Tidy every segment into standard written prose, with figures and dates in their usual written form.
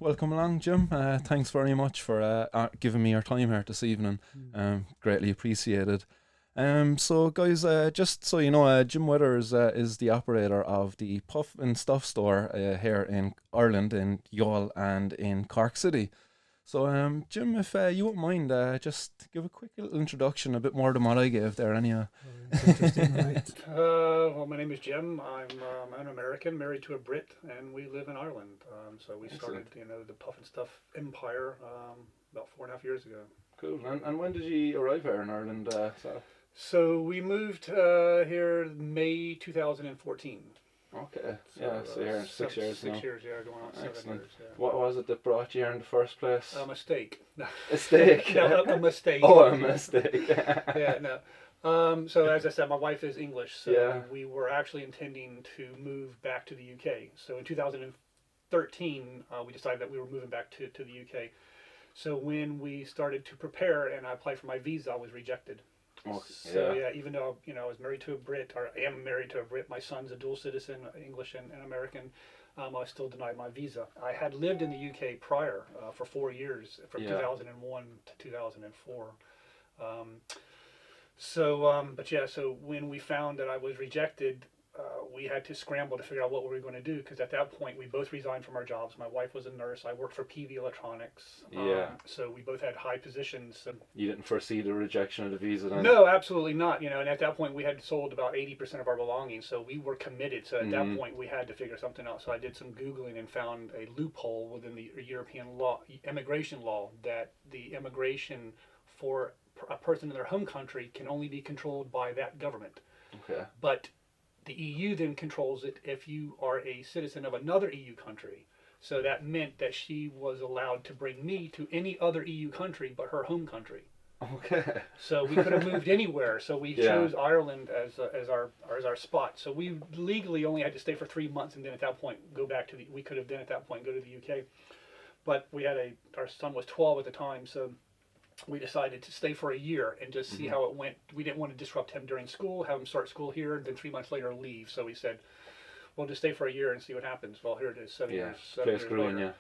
welcome along, Jim. Thanks very much for giving me your time here this evening. Greatly appreciated. So guys, just so you know, Jim Weathers is the operator of the Puff and Stuff store here in Ireland, in Youghal and in Cork City. So, Jim, if you wouldn't mind, just give a quick little introduction, a bit more than what I gave there, anyhow. It's interesting, right? Well, my name is Jim. I'm an American, married to a Brit, and we live in Ireland. So we started, the Puff and Stuff empire about 4.5 years ago. Cool. And when did you arrive here in Ireland, So we moved here May 2014. Okay. So you're in 6 years now. 6 years, yeah, going on 7 Excellent. years. Yeah. What was it that brought you here in the first place? A mistake. A steak. No, a mistake. Oh, a mistake. Yeah, no. So as I said, my wife is English, so we were actually intending to move back to the UK. So in 2013, we decided that we were moving back to the UK. So when we started to prepare and I applied for my visa, I was rejected. Okay. So even though I was married to a Brit, or I am married to a Brit, my son's a dual citizen, English and American. I was still denied my visa. I had lived in the UK prior for 4 years, from 2001 to 2004. So when we found that I was rejected, we had to scramble to figure out what we were going to do, because at that point we both resigned from our jobs. My wife was a nurse. I worked for PV Electronics. So we both had high positions. You didn't foresee the rejection of the visa then? No, absolutely not. And at that point we had sold about 80% of our belongings, so we were committed. So at that point we had to figure something out. So I did some Googling and found a loophole within the European law, immigration law, that the immigration for a person in their home country can only be controlled by that government. Okay. But the EU then controls it if you are a citizen of another EU country. So that meant that she was allowed to bring me to any other EU country but her home country. Okay. So we could have moved anywhere. So we chose Ireland as our spot. So we legally only had to stay for 3 months, and then at that point we could have then at that point go to the UK. But we had our son was 12 at the time, so we decided to stay for a year and just see how it went. We didn't want to disrupt him during school, have him start school here, and then 3 months later leave. So we said, we'll just stay for a year and see what happens. Well, here it is, 7 years. 7 years later.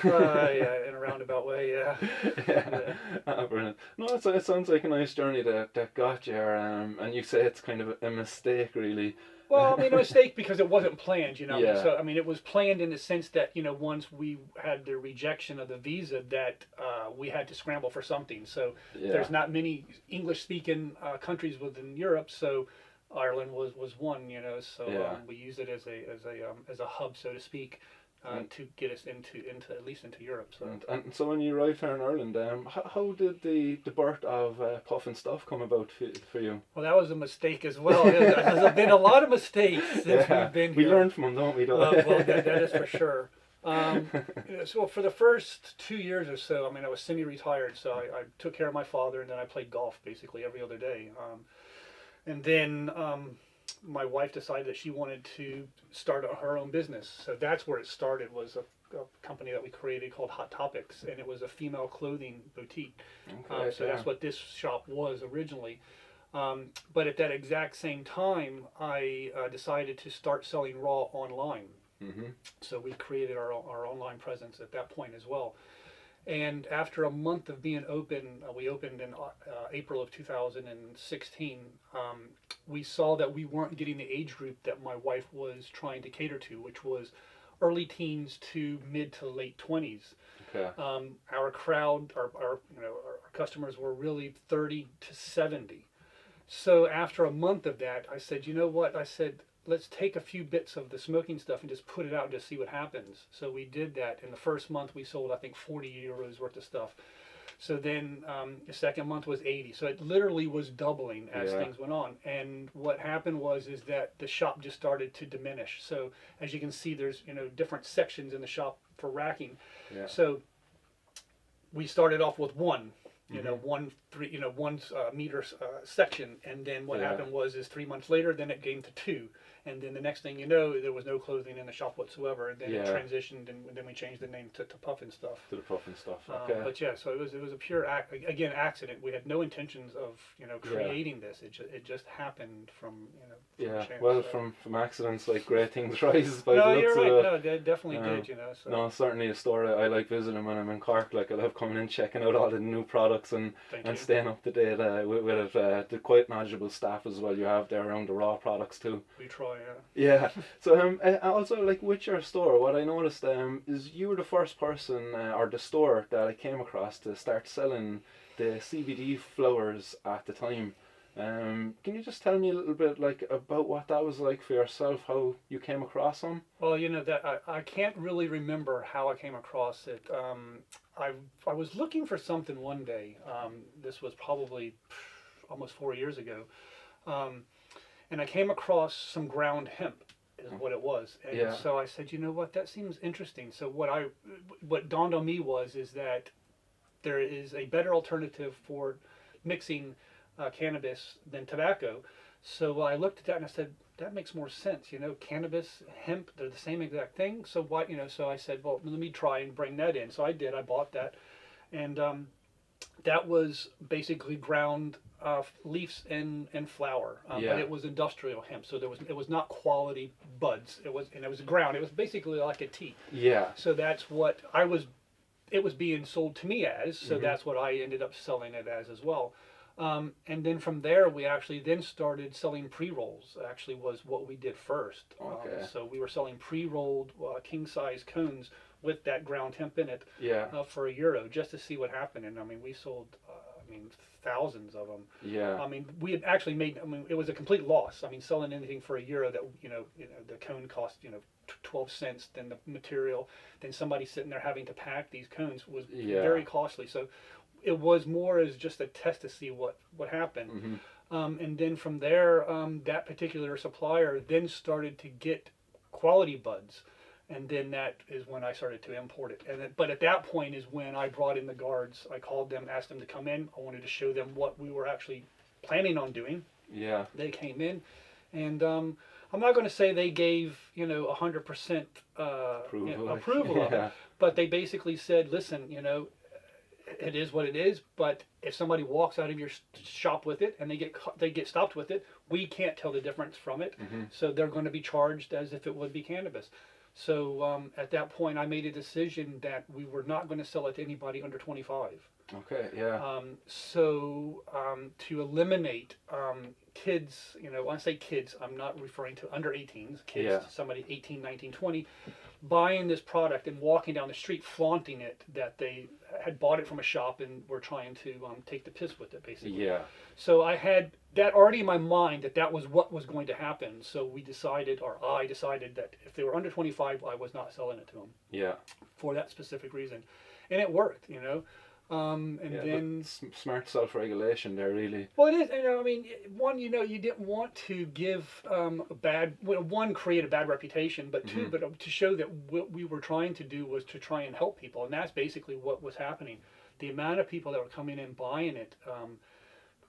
In a roundabout way, Brilliant. No, it sounds like a nice journey that got you here, and you say it's kind of a mistake, really. Well, a mistake because it wasn't planned, So, it was planned in the sense that, once we had the rejection of the visa, that we had to scramble for something. So there's not many English-speaking countries within Europe, so Ireland was one, So we used it as a hub, so to speak, to get us into at least into Europe. So. And so when you arrived here in Ireland, how did the birth of Puff and Stuff come about for you? Well, that was a mistake as well. There's been a lot of mistakes since we've been here. We learn from them, don't we? Well, that is for sure. So for the first 2 years or so, I was semi-retired, so I took care of my father, and then I played golf basically every other day. And then my wife decided that she wanted to start her own business. So that's where it started, was a company that we created called Hot Topics, and it was a female clothing boutique. So that's what this shop was originally. But at that exact same time, I decided to start selling raw online. So we created our online presence at that point as well. And after a month of being open, we opened in April of 2016, we saw that we weren't getting the age group that my wife was trying to cater to, which was early teens to mid to late 20s. Okay. Our crowd, our customers were really 30 to 70. So after a month of that, I said, you know what? I said, let's take a few bits of the smoking stuff and just put it out and just see what happens. So we did that. In the first month, we sold, I think, 40 euros worth of stuff. So then the second month was 80. So it literally was doubling as things went on. And what happened was that the shop just started to diminish. So as you can see, there's different sections in the shop for racking. Yeah. So we started off with one. One meter section, and then what happened was 3 months later, then it gained to 2, And then the next thing you know, there was no clothing in the shop whatsoever. And then it transitioned, and then we changed the name to Puff and Stuff. To the Puff and Stuff. Okay. But yeah, so it was a pure accident. We had no intentions of creating this. It just happened from Yeah, chance, well, so. from accidents, like great things rise by No, the you're looks right. of it. No, they definitely did. So. No, certainly a store I like visiting when I'm in Cork. Like I love coming in, checking out all the new products and staying up to date with the quite knowledgeable staff as well you have there around the raw products too. We try, yeah. So also like with your store, what I noticed is you were the first person or the store that I came across to start selling the CBD flowers at the time. Can you just tell me a little bit like about what that was like for yourself, how you came across them? Well, that I can't really remember how I came across it. I was looking for something one day. This was probably almost 4 years ago, and I came across some ground hemp, is what it was. And so I said, you know what, that seems interesting. So what dawned on me is that there is a better alternative for mixing cannabis than tobacco. So I looked at that and I said, that makes more sense. Cannabis, hemp, they're the same exact thing. So why, so I said, well, let me try and bring that in. So I did. I bought that, and that was basically ground leaves and flour, but it was industrial hemp. So it was not quality buds. It was ground. It was basically like a tea. Yeah. So that's what it was being sold to me as. So that's what I ended up selling it as well. And then from there, we actually then started selling pre-rolls. Actually, was what we did first. Okay. So we were selling pre-rolled king-size cones with that ground hemp in it. For €1 just to see what happened. And I mean, we sold, thousands of them. Yeah. I mean, we had actually made. I mean, it was a complete loss. I mean, selling anything for €1 that the cone cost 12 cents. Then the material, then somebody sitting there having to pack these cones was very costly. So it was more as just a test to see what happened. And then from there, that particular supplier then started to get quality buds, and then that is when I started to import it. But at that point is when I brought in the guards. I called them, asked them to come in. I wanted to show them what we were actually planning on doing. Yeah. They came in, and I'm not going to say they gave 100% approval of it, but they basically said, listen, it is what it is, but if somebody walks out of your shop with it and they get stopped with it, we can't tell the difference from it. So they're going to be charged as if it would be cannabis. So at that point, I made a decision that we were not going to sell it to anybody under 25. Okay, yeah. So to eliminate kids, when I say kids, I'm not referring to under 18s, kids, somebody 18, 19, 20, buying this product and walking down the street flaunting it, that they had bought it from a shop and were trying to take the piss with it, basically. Yeah. So I had that already in my mind that was what was going to happen. So I decided that if they were under 25, I was not selling it to them. Yeah. For that specific reason. And it worked, then smart self-regulation there, really. Well, it is. One, you didn't want to give create a bad reputation, but two, but to show that what we were trying to do was to try and help people, and that's basically what was happening. The amount of people that were coming in buying it,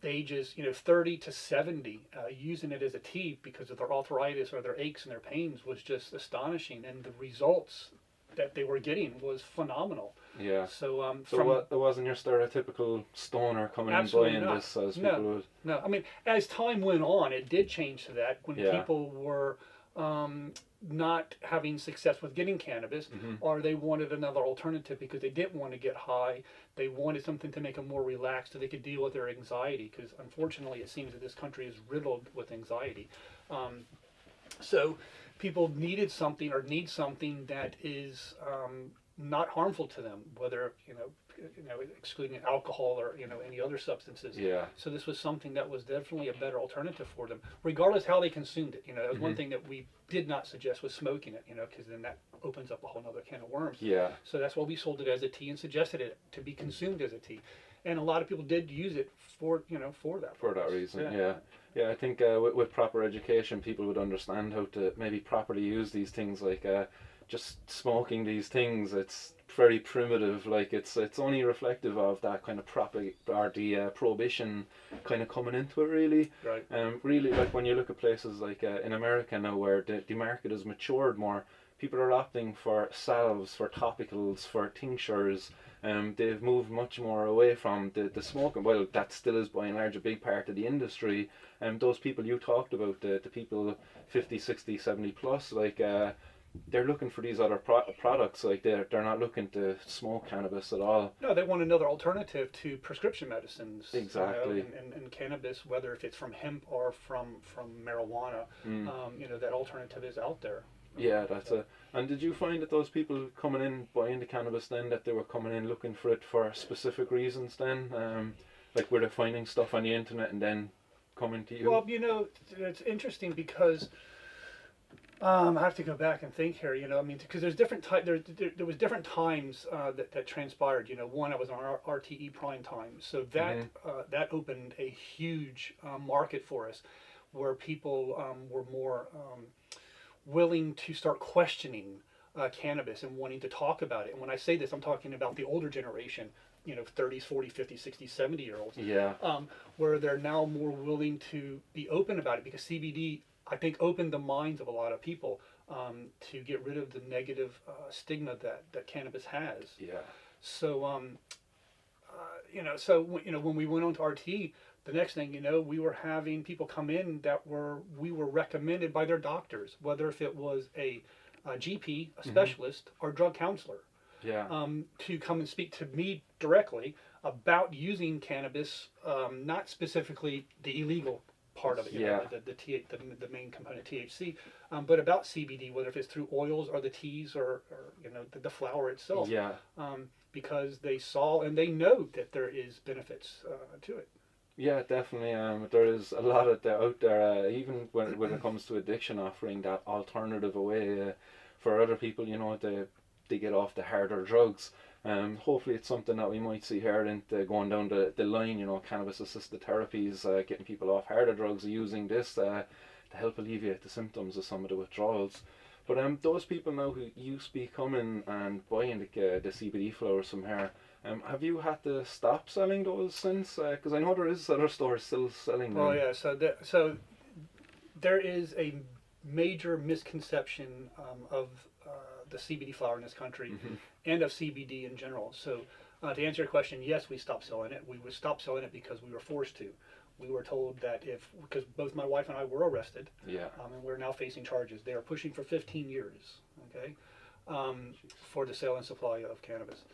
ages 30 to 70, using it as a tea because of their arthritis or their aches and their pains was just astonishing, and the results that they were getting was phenomenal. Yeah. So it wasn't your stereotypical stoner coming in buying this as people would. No. I mean, as time went on, it did change to that when people were not having success with getting cannabis, or they wanted another alternative because they didn't want to get high. They wanted something to make them more relaxed so they could deal with their anxiety, because unfortunately it seems that this country is riddled with anxiety. So people needed something or need something that is not harmful to them, whether excluding alcohol or any other substances. Yeah. So this was something that was definitely a better alternative for them, regardless how they consumed it. That was one thing that we did not suggest was smoking it. Because then that opens up a whole other can of worms. Yeah. So that's why we sold it as a tea and suggested it to be consumed as a tea, and a lot of people did use it for that. For that reason, yeah. Yeah, I think with proper education, people would understand how to maybe properly use these things. Like just smoking these things, it's very primitive. Like it's only reflective of that kind of prohibition kind of coming into it, really. Right. Really, like when you look at places like in America now, where the market has matured more, people are opting for salves, for topicals, for tinctures. They've moved much more away from the smoking. Well, that still is by and large a big part of the industry. Those people you talked about, the people 50, 60, 70 plus, like they're looking for these other products. Like they're not looking to smoke cannabis at all. No, they want another alternative to prescription medicines. Exactly. And cannabis, whether if it's from hemp or from marijuana, that alternative is out there. Yeah, that's it. And did you find that those people coming in buying the cannabis then, that they were coming in looking for it for specific reasons then? Like were they finding stuff on the internet and then coming to you? Well, it's interesting because I have to go back and think here. Because there's different there was different times that transpired. One, I was on RTE prime time, so that that opened a huge market for us, where people were more willing to start questioning cannabis and wanting to talk about it. And when I say this, I'm talking about the older generation, 30s, 40s, 50s, 60s, 70-year-olds. Yeah. Where they're now more willing to be open about it, because CBD, I think, opened the minds of a lot of people to get rid of the negative stigma that cannabis has. Yeah. So, when we went on to RTE, the next thing we were having people come in that we were recommended by their doctors, whether if it was a GP, a specialist, or drug counselor, to come and speak to me directly about using cannabis, not specifically the illegal part of it, the main component THC, but about CBD, whether if it's through oils or the teas or the flower itself, because they saw and they know that there is benefits to it. Yeah, definitely. There is a lot of that out there, even when it comes to addiction, offering that alternative away for other people, they get off the harder drugs. Hopefully it's something that we might see here going down the line, cannabis-assisted therapies, getting people off harder drugs, using this to help alleviate the symptoms of some of the withdrawals. But those people now who used to be coming and buying the CBD flowers from here, have you had to stop selling those since? Because I know there is other stores still selling them. Oh yeah, so there is a major misconception of the CBD flower in this country, and of CBD in general. So to answer your question, yes, we stopped selling it. We would stop selling it because we were forced to. We were told that because both my wife and I were arrested, and we're now facing charges. They are pushing for 15 years, okay, for the sale and supply of cannabis.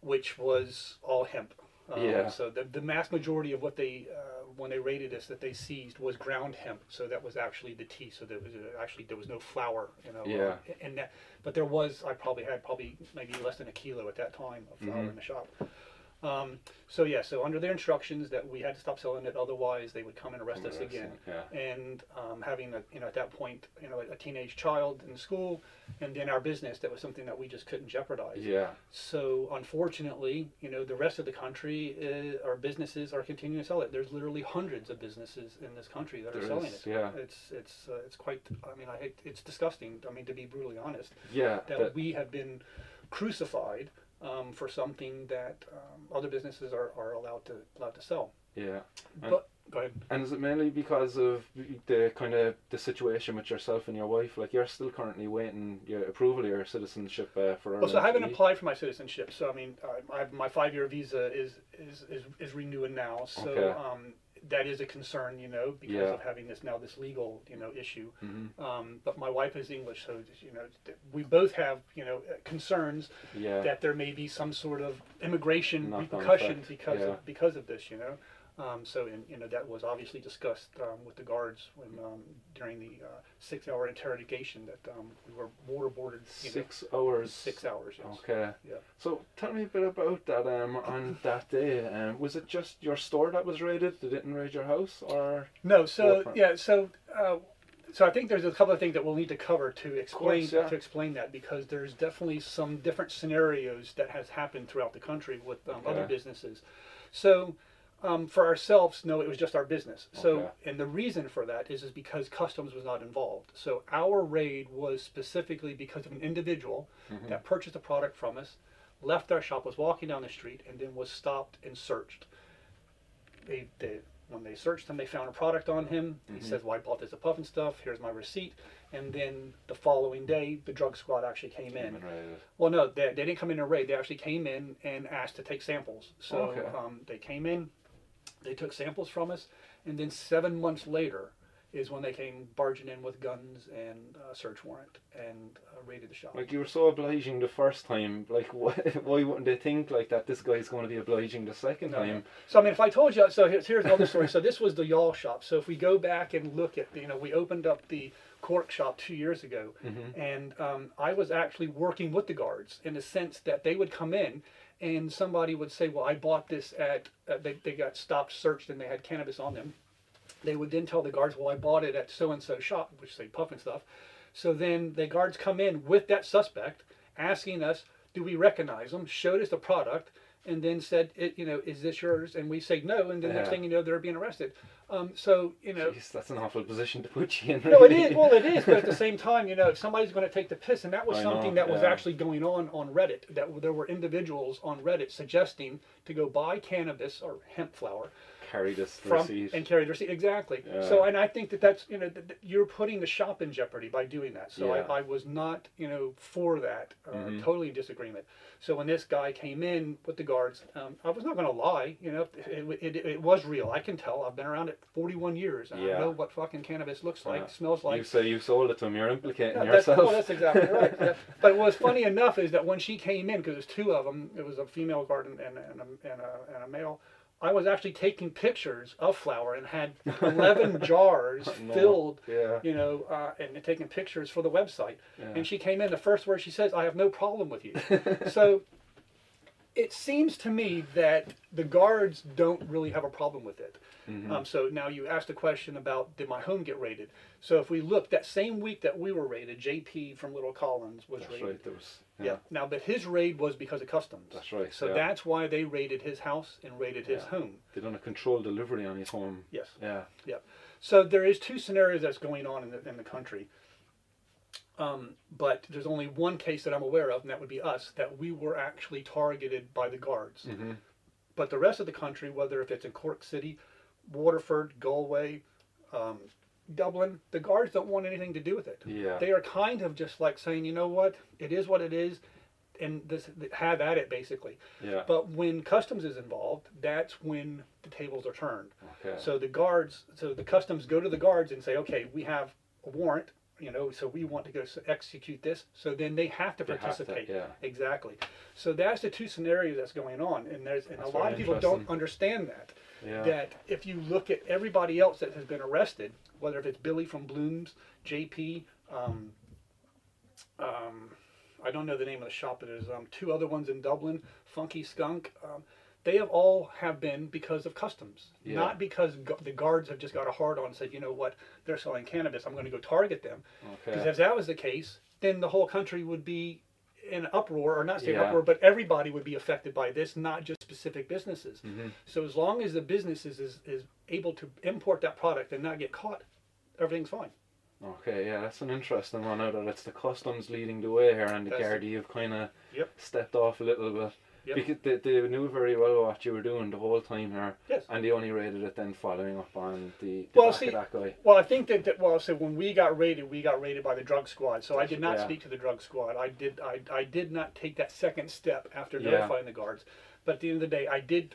Which was all hemp. So the mass majority of what they, when they raided us, that they seized was ground hemp. So that was actually the tea. So there was no flour, and that, but there was, I probably had maybe less than a kilo at that time of flour in the shop. So under their instructions that we had to stop selling it, otherwise they would come and arrest us again. And having at that point a teenage child in school, and then our business, that was something that we just couldn't jeopardize. So unfortunately, the rest of the country, our businesses are continuing to sell it. There's literally hundreds of businesses in this country that are selling it. It's quite. It's disgusting. To be brutally honest. That we have been crucified for something that other businesses are allowed to sell. But go ahead. And is it mainly because of the kind of the situation with yourself and your wife? Like you're still currently waiting your approval of your citizenship for. Well, so I haven't applied for my citizenship. So my 5-year visa is renewing now. So that is a concern, because of having this legal, issue. But my wife is English, so we both have, concerns that there may be some sort of immigration repercussions because of this, So that was obviously discussed with the guards when during the 6-hour interrogation that we were waterboarded. 6 hours. 6 hours. Yes. Okay. Yeah. So tell me a bit about that. On that day, was it just your store that was raided? They didn't raid your house, or no? So so I think there's a couple of things that we'll need to cover to explain that, because there's definitely some different scenarios that has happened throughout the country with other businesses. So For ourselves, no, it was just our business. So, Okay. and the reason for that is because customs was not involved. So our raid was specifically because of an individual that purchased a product from us, left our shop, was walking down the street, and then was stopped and searched. When they searched him, they found a product on him. He says, "Well, I bought this at Puff and Stuff. Here's my receipt." And then the following day, the drug squad actually came in. Well, no, they didn't come in a raid. They actually came in and asked to take samples. So Okay. they came in, they took samples from us, and then 7 months later is when they came barging in with guns and a search warrant and raided the shop. Like, you were so obliging the first time. Like, why wouldn't they think like that? This guy's going to be obliging the second time. So I mean, if I told you, so here's another story. So this was the Youghal shop. So if we go back and look at, we opened up the cork shop 2 years ago, and I was actually working with the guards in the sense that they would come in and somebody would say, "Well, I bought this at," they got stopped, searched, and they had cannabis on them. They would then tell the guards, "Well, I bought it at so-and-so shop," which they Puff and Stuff. So then the guards come in with that suspect, asking us, do we recognize them, showed us the product, and then said, "Is this yours?" And we say no, and the next thing you know, they're being arrested. Jeez, that's an awful position to put you in. No, it really. is. Well, it is, but at the same time, if somebody's going to take the piss, and that was something that was actually going on Reddit, that there were individuals on Reddit suggesting to go buy cannabis or hemp flower, Carry this from receipt. and carry the receipt. Exactly. Yeah. So, and I think that's you're putting the shop in jeopardy by doing that. So Yeah. I was not for that. Totally in disagreement. So when this guy came in with the guards, I was not going to lie. It was real. I can tell. I've been around it 41 years. And I know what fucking cannabis looks like, smells like. You say you sold it to him. You're implicating That's yourself. exactly right. Yeah. But what's funny enough is that when she came in, because there's two of them, it was a female guard and a male. I was actually taking pictures of flour and had 11 jars filled, and taking pictures for the website. Yeah. And she came in, the first word she says, "I have no problem with you." So it seems to me that the guards don't really have a problem with it. So now you asked a question about, did my home get raided? So if we look, that same week that we were raided, JP from Little Collins was raided. Right, there was, Now, but his raid was because of customs. That's right. So that's why they raided his house and raided his home. They done a controlled delivery on his home. Yes. Yeah. Yeah. So there is two scenarios that's going on in the country. But there's only one case that I'm aware of, and that would be us, that we were actually targeted by the guards. But the rest of the country, whether if it's in Cork City, Waterford, Galway, Dublin, the guards don't want anything to do with it. Yeah. They are kind of just like saying, you know what, it is what it is, and have at it, basically. Yeah. But when customs is involved, that's when the tables are turned. Okay. So the customs go to the guards and say, okay, we have a warrant, so we want to go execute this. So then they have to participate. Exactly. So that's the two scenarios that's going on, and a lot of people don't understand that. Yeah. That if you look at everybody else that has been arrested, whether if it's Billy from Bloom's, JP, I don't know the name of the shop, but there's two other ones in Dublin, Funky Skunk. They have been because of customs, not because the guards have just got a hard on and said, you know what, they're selling cannabis, I'm going to go target them. Because if that was the case, then the whole country would be in uproar, or not say uproar, but everybody would be affected by this, not just specific businesses. So as long as the business is able to import that product and not get caught, everything's fine. Okay, yeah, that's an interesting one. Now that it's the customs leading the way here, and the Gardaí have kind of stepped off a little bit. Because they knew very well what you were doing the whole time here, and they only raided it then following up on the back of that guy. Well, I think so when we got raided by the drug squad. So I did not speak to the drug squad. I did not take that second step after notifying the guards. But at the end of the day, I did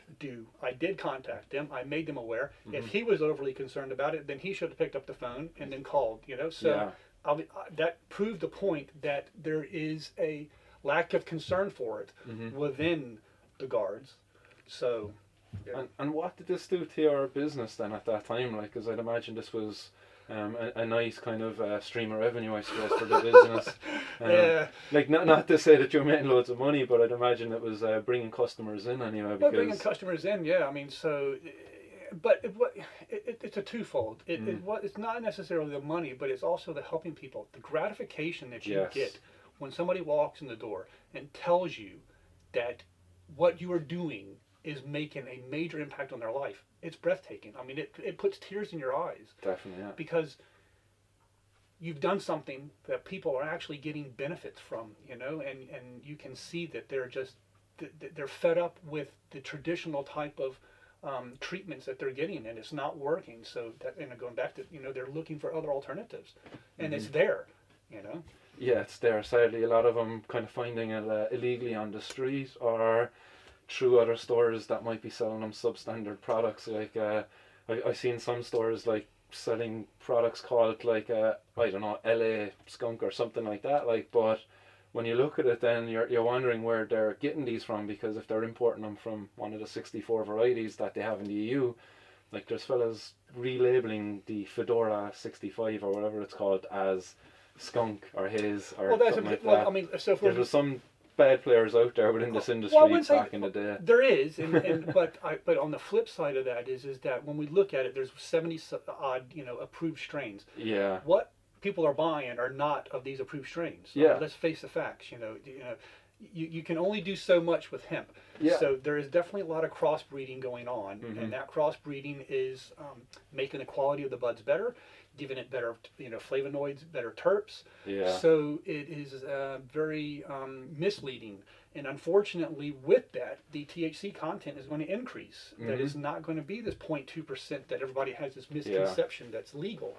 contact them. I made them aware. If he was overly concerned about it, then he should have picked up the phone and then called. So that proved the point that there is a lack of concern for it within the guards. So, and what did this do to your business then at that time? Like, because I'd imagine this was a nice kind of stream of revenue, I suppose, for the business. Like, not to say that you're making loads of money, but I'd imagine it was bringing customers in anyway. Because bringing customers in, I mean, so. But it's a twofold. It's not necessarily the money, but it's also the helping people. The gratification that you get when somebody walks in the door and tells you that what you are doing is making a major impact on their life, it's breathtaking. I mean, it puts tears in your eyes. Definitely, yeah. Because you've done something that people are actually getting benefits from, you know, and you can see that they're fed up with the traditional type of treatments that they're getting, and it's not working. So that, you know, going back to, you know, they're looking for other alternatives, and it's there, you know. Yeah, it's there. Sadly, a lot of them kind of finding it illegally on the street or through other stores that might be selling them substandard products. Like I've seen some stores like selling products called like I don't know, LA skunk or something like that. Like, but when you look at it, then you're wondering where they're getting these from, because if they're importing them from one of the 64 varieties that they have in the EU, like there's fellas relabeling the Fedora 65 or whatever it's called as skunk or haze or something like that. I mean, so there was some bad players out there within this industry back in the day. There is, but on the flip side of that is that when we look at it, there's 70 odd, you know, approved strains. Yeah. What people are buying are not of these approved strains. Yeah. Let's face the facts. You know, you can only do so much with hemp. Yeah. So there is definitely a lot of crossbreeding going on, and that crossbreeding is making the quality of the buds better, giving it better, you know, flavonoids, better terps. Yeah. So it is very misleading, and unfortunately, with that, the THC content is going to increase. That is not going to be this 0.2% that everybody has this misconception that's legal.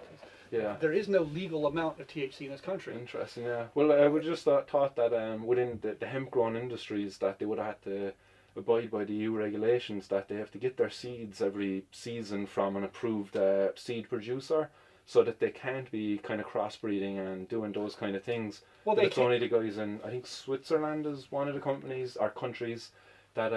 Yeah. There is no legal amount of THC in this country. Interesting, yeah. Well, I would just thought that within the hemp growing industries that they would have had to abide by the EU regulations, that they have to get their seeds every season from an approved seed producer, so that they can't be kind of crossbreeding and doing those kind of things. Well, it's only the guys in, I think Switzerland is one of the companies or countries that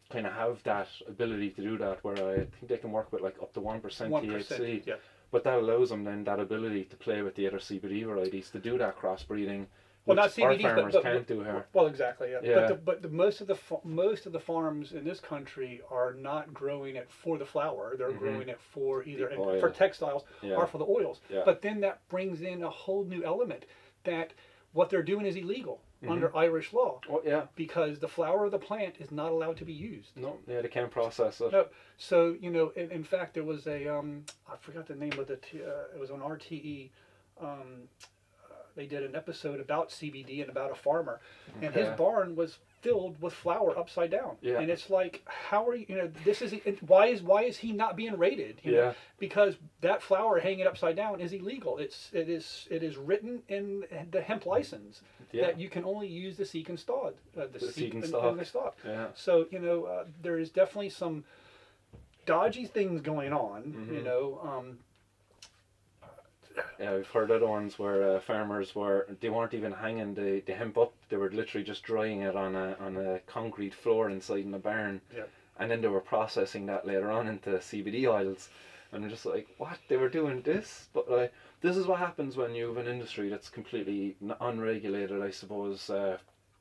kind of have that ability to do that, where I think they can work with like up to 1% THC. Yeah. But that allows them then that ability to play with the other CBD varieties to do that crossbreeding. Well, not CBD, our farmers can't do here. Well, exactly. Yeah. Yeah. But most of the farms in this country are not growing it for the flower. They're growing it for either for textiles or for the oils. Yeah. But then that brings in a whole new element that what they're doing is illegal under Irish law. Oh, yeah. Because the flower of the plant is not allowed to be used. No, yeah, they can't process it. No. So, you know, in fact, there was a I forgot the name of it was on RTE. They did an episode about CBD and about a farmer, and his barn was filled with flour upside down. Yeah. And it's like, how are you? You know, this is why is he not being rated? You know? Because that flour hanging upside down is illegal. It is written in the hemp license that you can only use the seek and stalk. The seek and the stalk. Yeah. So, you know, there is definitely some dodgy things going on. You know. Yeah, we've heard other ones where farmers they weren't even hanging the hemp up; they were literally just drying it on a concrete floor inside in the barn, and then they were processing that later on into CBD oils, and I'm just like, what? They were doing this, but this is what happens when you have an industry that's completely unregulated, I suppose.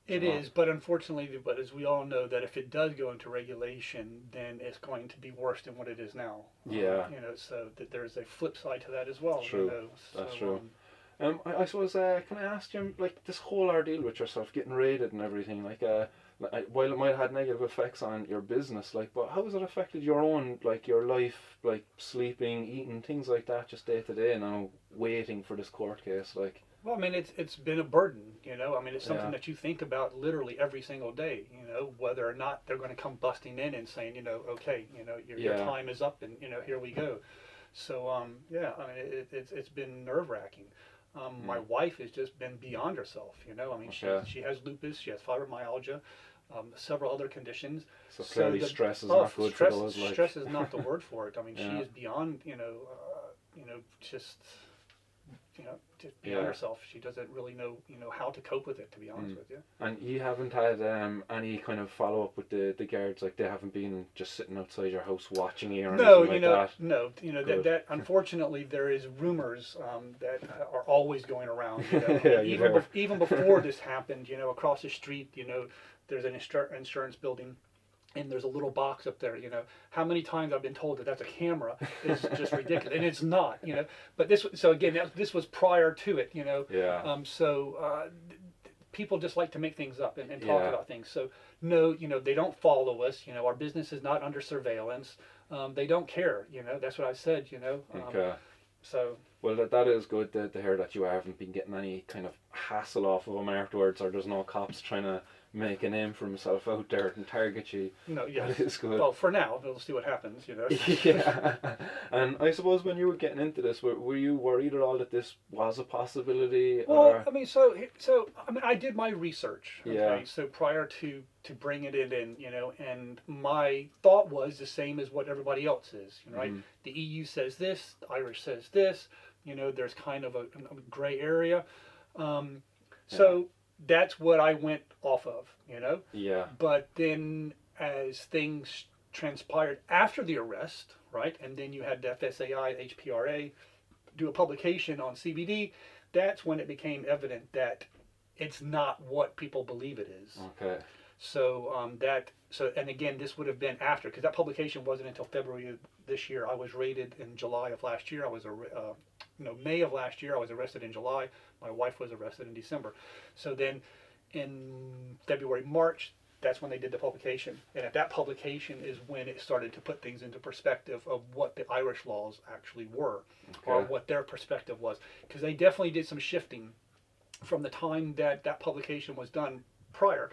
It is, but unfortunately, as we all know, that if it does go into regulation, then it's going to be worse than what it is now. Yeah. You know, so that there's a flip side to that as well. True. You know, That's true. I suppose, can I ask you, like, this whole ordeal with yourself getting raided and everything, like, while it might have had negative effects on your business, like, but how has it affected your own, like, your life, like, sleeping, eating, things like that, just day to day now, waiting for this court case, like? Well, I mean, it's been a burden, you know. I mean, it's something that you think about literally every single day, you know, whether or not they're going to come busting in and saying, you know, okay, you know, your time is up and, you know, here we go. So, yeah, I mean, it's been nerve-wracking. My wife has just been beyond herself, you know. I mean, she has lupus, she has fibromyalgia, several other conditions. So clearly stress is not good for those. Like. Stress is not the word for it. I mean, she is beyond, you know, just beyond herself. She doesn't really know, you know, how to cope with it, to be honest with you. And you haven't had any kind of follow up with the guards, like they haven't been just sitting outside your house watching you or anything like that? No, you know that unfortunately there is rumors that are always going around. You know, even before this happened, you know, across the street, you know, there's an insurance building. And there's a little box up there, you know. How many times I've been told that that's a camera is just ridiculous, and it's not, you know. But this was prior to it, you know. Yeah. people just like to make things up and talk about things. So no, they don't follow us. Our business is not under surveillance. They don't care. That's what I said. Okay. So. Well, that is good to hear that you haven't been getting any kind of hassle off of them afterwards, or there's no cops trying to make a name for himself out there and target you. No, yes. That is good. Well, for now, we'll see what happens, Yeah. And I suppose when you were getting into this, were you worried at all that this was a possibility? Well, or? I mean, I did my research. Okay? Yeah. So prior to bringing it in, and my thought was the same as what everybody else is, right? Mm-hmm. The EU says this, the Irish says this. There's kind of a gray area. So that's what I went off of, Yeah. But then as things transpired after the arrest, right, and then you had the FSAI, HPRA do a publication on CBD, that's when it became evident that it's not what people believe it is. Okay. So and again, this would have been after, because that publication wasn't until February of this year. I was raided in July of last year. I was May of last year. I was arrested in July. My wife was arrested in December. So then in February, March, that's when they did the publication. And at that publication is when it started to put things into perspective of what the Irish laws actually were, or what their perspective was. Because they definitely did some shifting from the time that publication was done prior.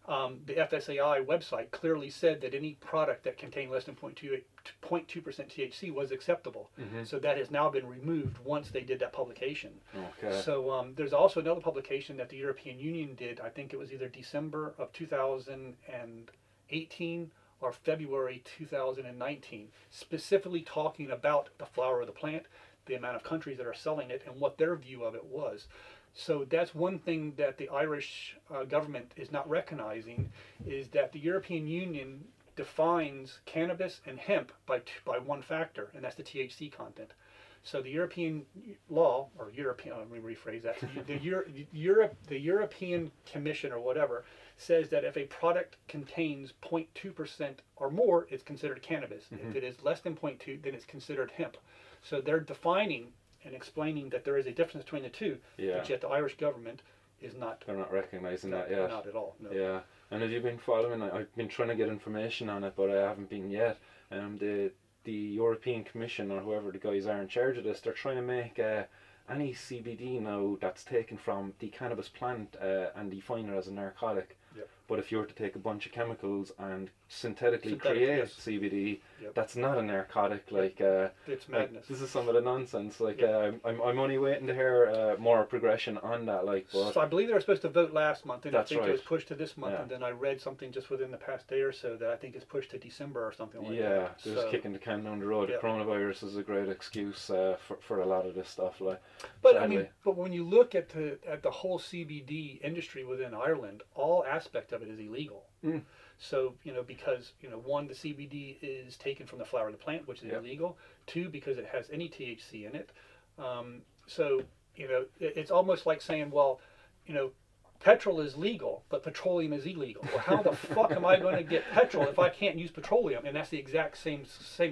The FSAI website clearly said that any product that contained less than 0.2% THC was acceptable. Mm-hmm. So that has now been removed once they did that publication. Okay. So there's also another publication that the European Union did. I think it was either December of 2018 or February 2019, specifically talking about the flower of the plant, the amount of countries that are selling it, and what their view of it was. So that's one thing that the Irish government is not recognizing, is that the European Union defines cannabis and hemp by one factor, and that's the THC content. So the European law, or European, let me rephrase that, the European Commission or whatever says that if a product contains 0.2% or more, it's considered cannabis. Mm-hmm. If it is less than 0.2, then it's considered hemp. So they're defining and explaining that there is a difference between the two, but yet the Irish government is not. They're not recognising that yet. Not at all. No. Yeah, and have you been following? I've been trying to get information on it, but I haven't been yet. The European Commission, or whoever the guys are in charge of this, they're trying to make any CBD now that's taken from the cannabis plant and define it as a narcotic. Yep. But if you were to take a bunch of chemicals and synthetically create CBD, that's not a narcotic. It's madness. This is some of the nonsense. I'm only waiting to hear more progression on that. But so I believe they were supposed to vote last month, and I think right. it was pushed to this month. And then I read something just within the past day or so that I think is pushed to December or something like that. Yeah, they're just kicking the can down the road. Yep. Coronavirus is a great excuse for a lot of this stuff. But sadly. I mean, but when you look at the whole CBD industry within Ireland, all aspect of it is illegal. Mm. So, because, one, the CBD is taken from the flower of the plant, which is illegal. Two, because it has any THC in it. So, it's almost like saying, well, petrol is legal, but petroleum is illegal. Well, how the fuck am I going to get petrol if I can't use petroleum? And that's the exact same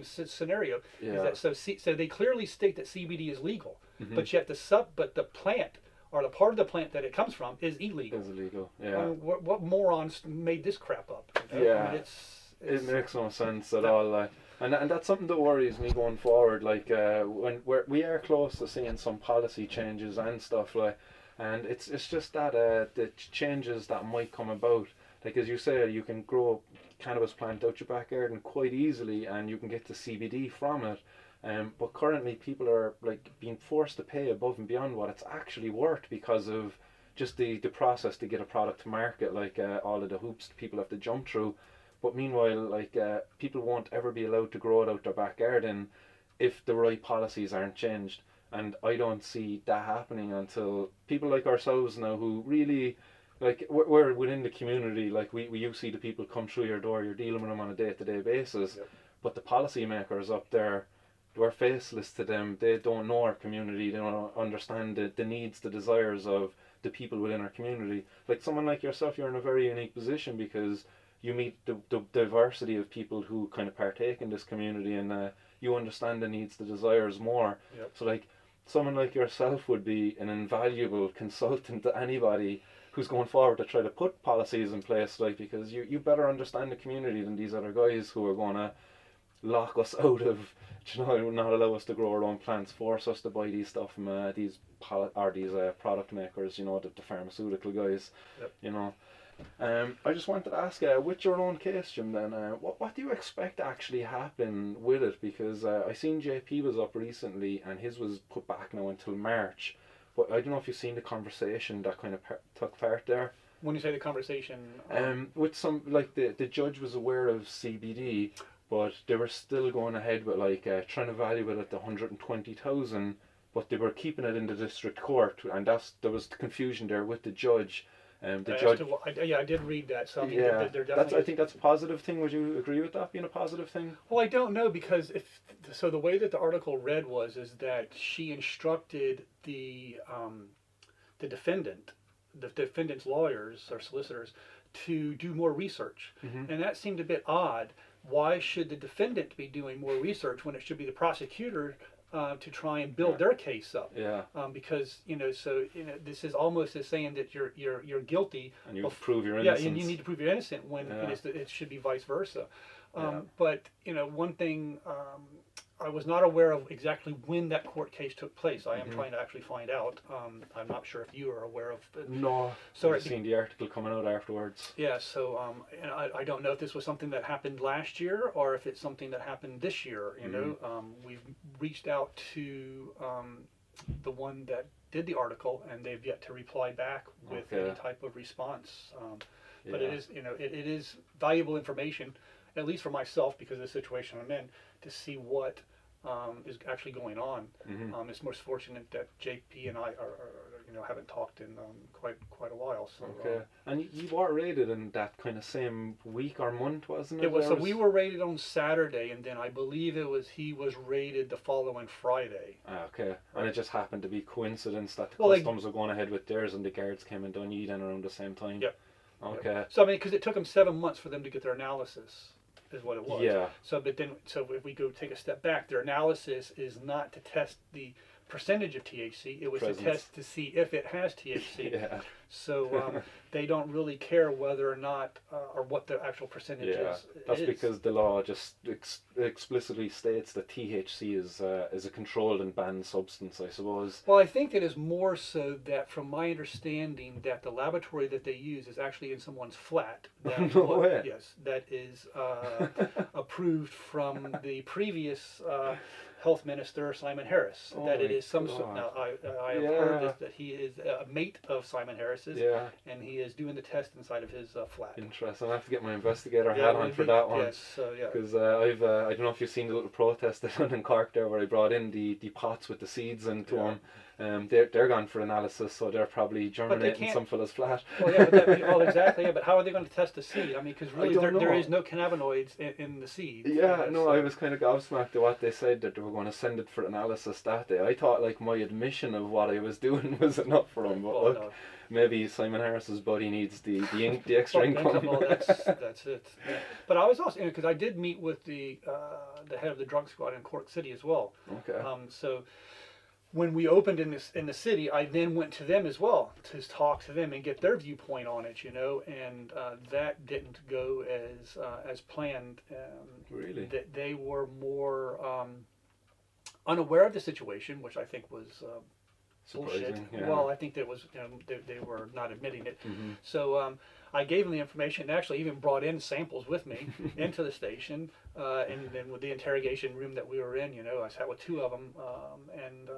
scenario. Yeah. Is that so they clearly state that CBD is legal, mm-hmm. but yet the plant, or the part of the plant that it comes from, is illegal. Is illegal, yeah. What morons made this crap up? Yeah, I mean, it makes no sense at all. And that's something that worries me going forward. When we are close to seeing some policy changes and stuff, and it's just that the changes that might come about. As you say, you can grow cannabis plant out your back garden quite easily, and you can get the CBD from it. But currently people are being forced to pay above and beyond what it's actually worth because of just the process to get a product to market, all of the hoops people have to jump through. But meanwhile, people won't ever be allowed to grow it out their back garden if the right policies aren't changed. And I don't see that happening until people like ourselves now, who really, we're within the community, you see the people come through your door, you're dealing with them on a day-to-day basis. Yep. But the policy makers up there, we're faceless to them. They don't know our community. They don't understand the needs, the desires of the people within our community. Someone like yourself, you're in a very unique position because you meet the diversity of people who kind of partake in this community, and you understand the needs, the desires more. Yep. So someone like yourself would be an invaluable consultant to anybody who's going forward to try to put policies in place, like, because you better understand the community than these other guys who are going to lock us out of, not allow us to grow our own plants, force us to buy these stuff from these product makers, the pharmaceutical guys, Yep. I just wanted to ask, with your own case, Jim, then, what do you expect to actually happen with it? Because I seen JP was up recently, and his was put back now until March. But I don't know if you've seen the conversation that kind of took part there. When you say the conversation, with some, like, the judge was aware of CBD, but they were still going ahead with, like, trying to value it at the 120,000, but they were keeping it in the district court, and there was confusion there with the judge. The judge. I did read that. So I mean, yeah, they're definitely. I think that's a positive thing. Would you agree with that being a positive thing? Well, I don't know, because the way that the article read is that she instructed the defendant's lawyers or solicitors to do more research, and that seemed a bit odd. Why should the defendant be doing more research when it should be the prosecutor to try and build their case up? Yeah. Because this is almost as saying that you're guilty, and you prove your innocence. Yeah, and you need to prove you're innocent when it should be vice versa. But one thing I was not aware of exactly when that court case took place. I am trying to actually find out. I'm not sure if you are aware of it. No, I've seen the article coming out afterwards. Yeah, so and I don't know if this was something that happened last year or if it's something that happened this year. We've reached out to the one that did the article, and they've yet to reply back with any type of response. But it is, it is valuable information, at least for myself, because of the situation I'm in, to see what is actually going on. It's most fortunate that JP and I haven't talked in quite a while. So, and you were raided in that kind of same week or month, wasn't it? It was. So we were raided on Saturday, and then I believe he was raided the following Friday. And it just happened to be coincidence that the customs were going ahead with theirs, and the guards came in Dundee then around the same time. Yep. Okay. So I mean, because it took them 7 months for them to get their analysis, is what it was. Yeah. So if we go take a step back, their analysis is not to test the percentage of THC. It was to test to see if it has THC. Yeah. So they don't really care whether or not or what the actual percentage is. That's because the law just explicitly states that THC is a controlled and banned substance, I suppose. Well, I think it is more so that, from my understanding, that the laboratory that they use is actually in someone's flat. No way. Yes, that is approved from the previous Health Minister, Simon Harris. It is some sort. Now, I have heard that he is a mate of Simon Harris's, and he is doing the test inside of his flat. Interesting. I'll have to get my investigator hat on for that one. Yes, because I don't know if you've seen the little protest they done in Cork there, where I brought in the pots with the seeds into them. They're gone for analysis, so they're probably germinating some fella's flat. Well, exactly. Yeah, but how are they going to test the seed? I mean, because really there is no cannabinoids in the seed. Yeah, no, I was kind of gobsmacked at what they said, that they were going to send it for analysis that day. I thought, like, my admission of what I was doing was enough for them, but maybe Simon Harris's buddy needs the extra income. Well, that's it. Yeah. But I was also, because I did meet with the head of the drug squad in Cork City as well. Okay. So when we opened in the city, I then went to them as well to talk to them and get their viewpoint on it, and that didn't go as planned. Really? That they were more unaware of the situation, which I think was bullshit. Yeah. Well, I think that was they were not admitting it. So I gave them the information, and actually even brought in samples with me into the station, and then with the interrogation room that we were in, I sat with two of them, and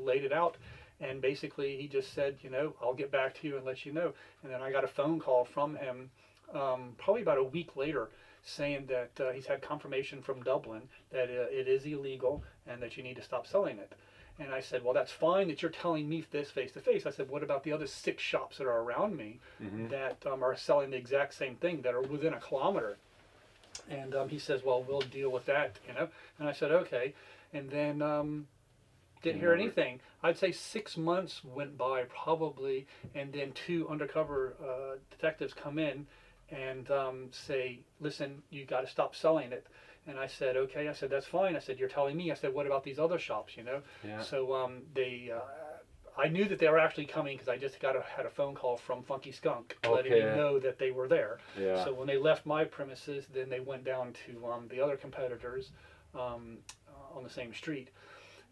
laid it out, and basically he just said, I'll get back to you and let you know. And then I got a phone call from him probably about a week later, saying that he's had confirmation from Dublin that it is illegal and that you need to stop selling it. And I said, well, that's fine that you're telling me this face to face. I said, what about the other 6 shops that are around me that are selling the exact same thing, that are within a kilometer? And he says, well, we'll deal with that, And I said, okay. And then didn't hear anything. I'd say 6 months went by probably, and then 2 undercover detectives come in and say, listen, you got to stop selling it. And I said, okay. I said, that's fine. I said, you're telling me. I said, what about these other shops, Yeah. So I knew that they were actually coming because I just had a phone call from Funky Skunk letting me know that they were there. Yeah. So when they left my premises, then they went down to the other competitors on the same street,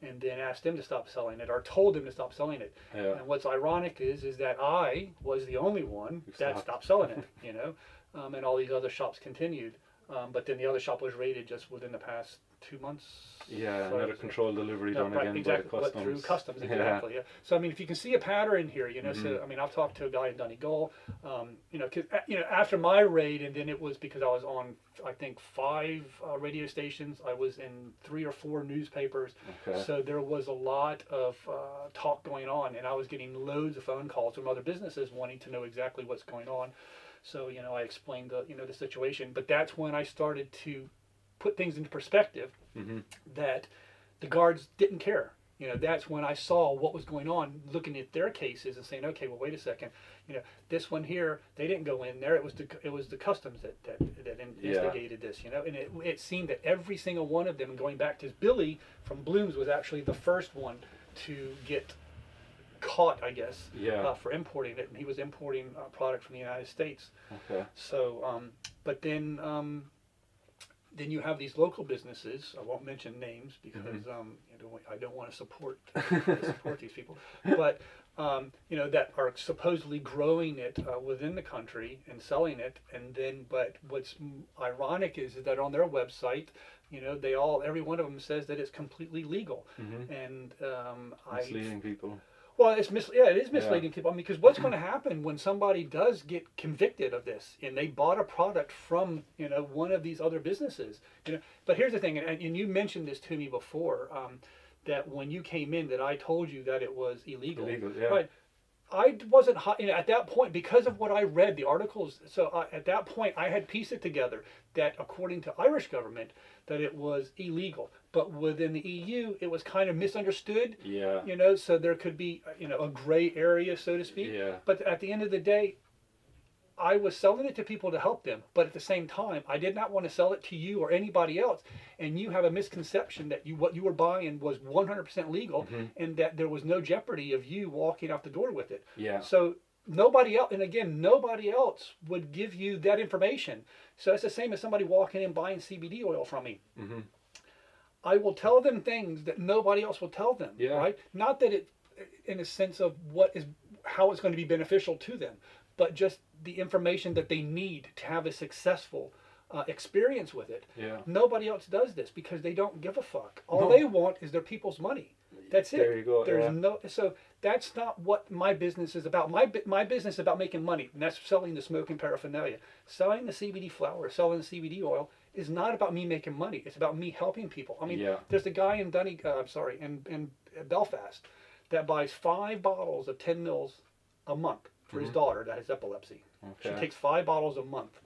and then asked them to stop selling it, or told them to stop selling it. Yeah. And what's ironic is that I was the only one that stopped selling it, you know, and all these other shops continued. But then the other shop was raided just within the past 2 months. Yeah, another controlled delivery done right, again exactly, by the customs. but through customs, exactly. Yeah. So I mean, if you can see a pattern here, you know. So I mean, I've talked to a guy in Donegal, you know, 'cause, you know, after my raid, and then it was because I was on, I think, 5 radio stations. I was in 3 or 4 newspapers. Okay. So there was a lot of talk going on, and I was getting loads of phone calls from other businesses wanting to know exactly what's going on. So, you know, I explained the situation, but that's when I started to put things into perspective, that the guards didn't care. You know, that's when I saw what was going on, looking at their cases and saying, okay, well, wait a second, you know, this one here, they didn't go in there. It was the customs that instigated this, you know, and it seemed that every single one of them, and going back to Billy from Bloom's was actually the first one to get caught, I guess, for importing it, and he was importing product from the United States. Okay. So, but then you have these local businesses. I won't mention names because I don't want to support these people, but you know, that are supposedly growing it within the country and selling it, and then but what's ironic is that on their website, you know, every one of them says that it's completely legal, and misleading people. Well, it is misleading people. I mean, because what's going to happen when somebody does get convicted of this and they bought a product from, you know, one of these other businesses, you know? But here's the thing, and you mentioned this to me before, that when you came in, that I told you that it was illegal. Illegal, yeah. Right. I wasn't, you know, at that point, because of what I read, the articles, so at that point I had pieced it together that according to Irish government, that it was illegal. But within the EU, it was kind of misunderstood. Yeah. You know, so there could be, you know, a gray area, so to speak. Yeah. But at the end of the day, I was selling it to people to help them. But at the same time, I did not want to sell it to you or anybody else. And you have a misconception that what you were buying was 100% legal, and that there was no jeopardy of you walking out the door with it. Yeah. So nobody else, and again, nobody else would give you that information. So it's the same as somebody walking in buying CBD oil from me. I will tell them things that nobody else will tell them. Yeah. Right? Not that it, in a sense of how it's going to be beneficial to them, but just the information that they need to have a successful experience with it. Yeah. Nobody else does this because they don't give a fuck. All they want is their people's money. That's it. There you go. There's so that's not what my business is about. My business is about making money, and that's selling the smoking paraphernalia. Selling the CBD flower, selling the CBD oil is not about me making money. It's about me helping people. I mean, there's a guy in in Belfast that buys 5 bottles of 10 mils a month for his daughter that has epilepsy. Okay. She takes 5 bottles a month.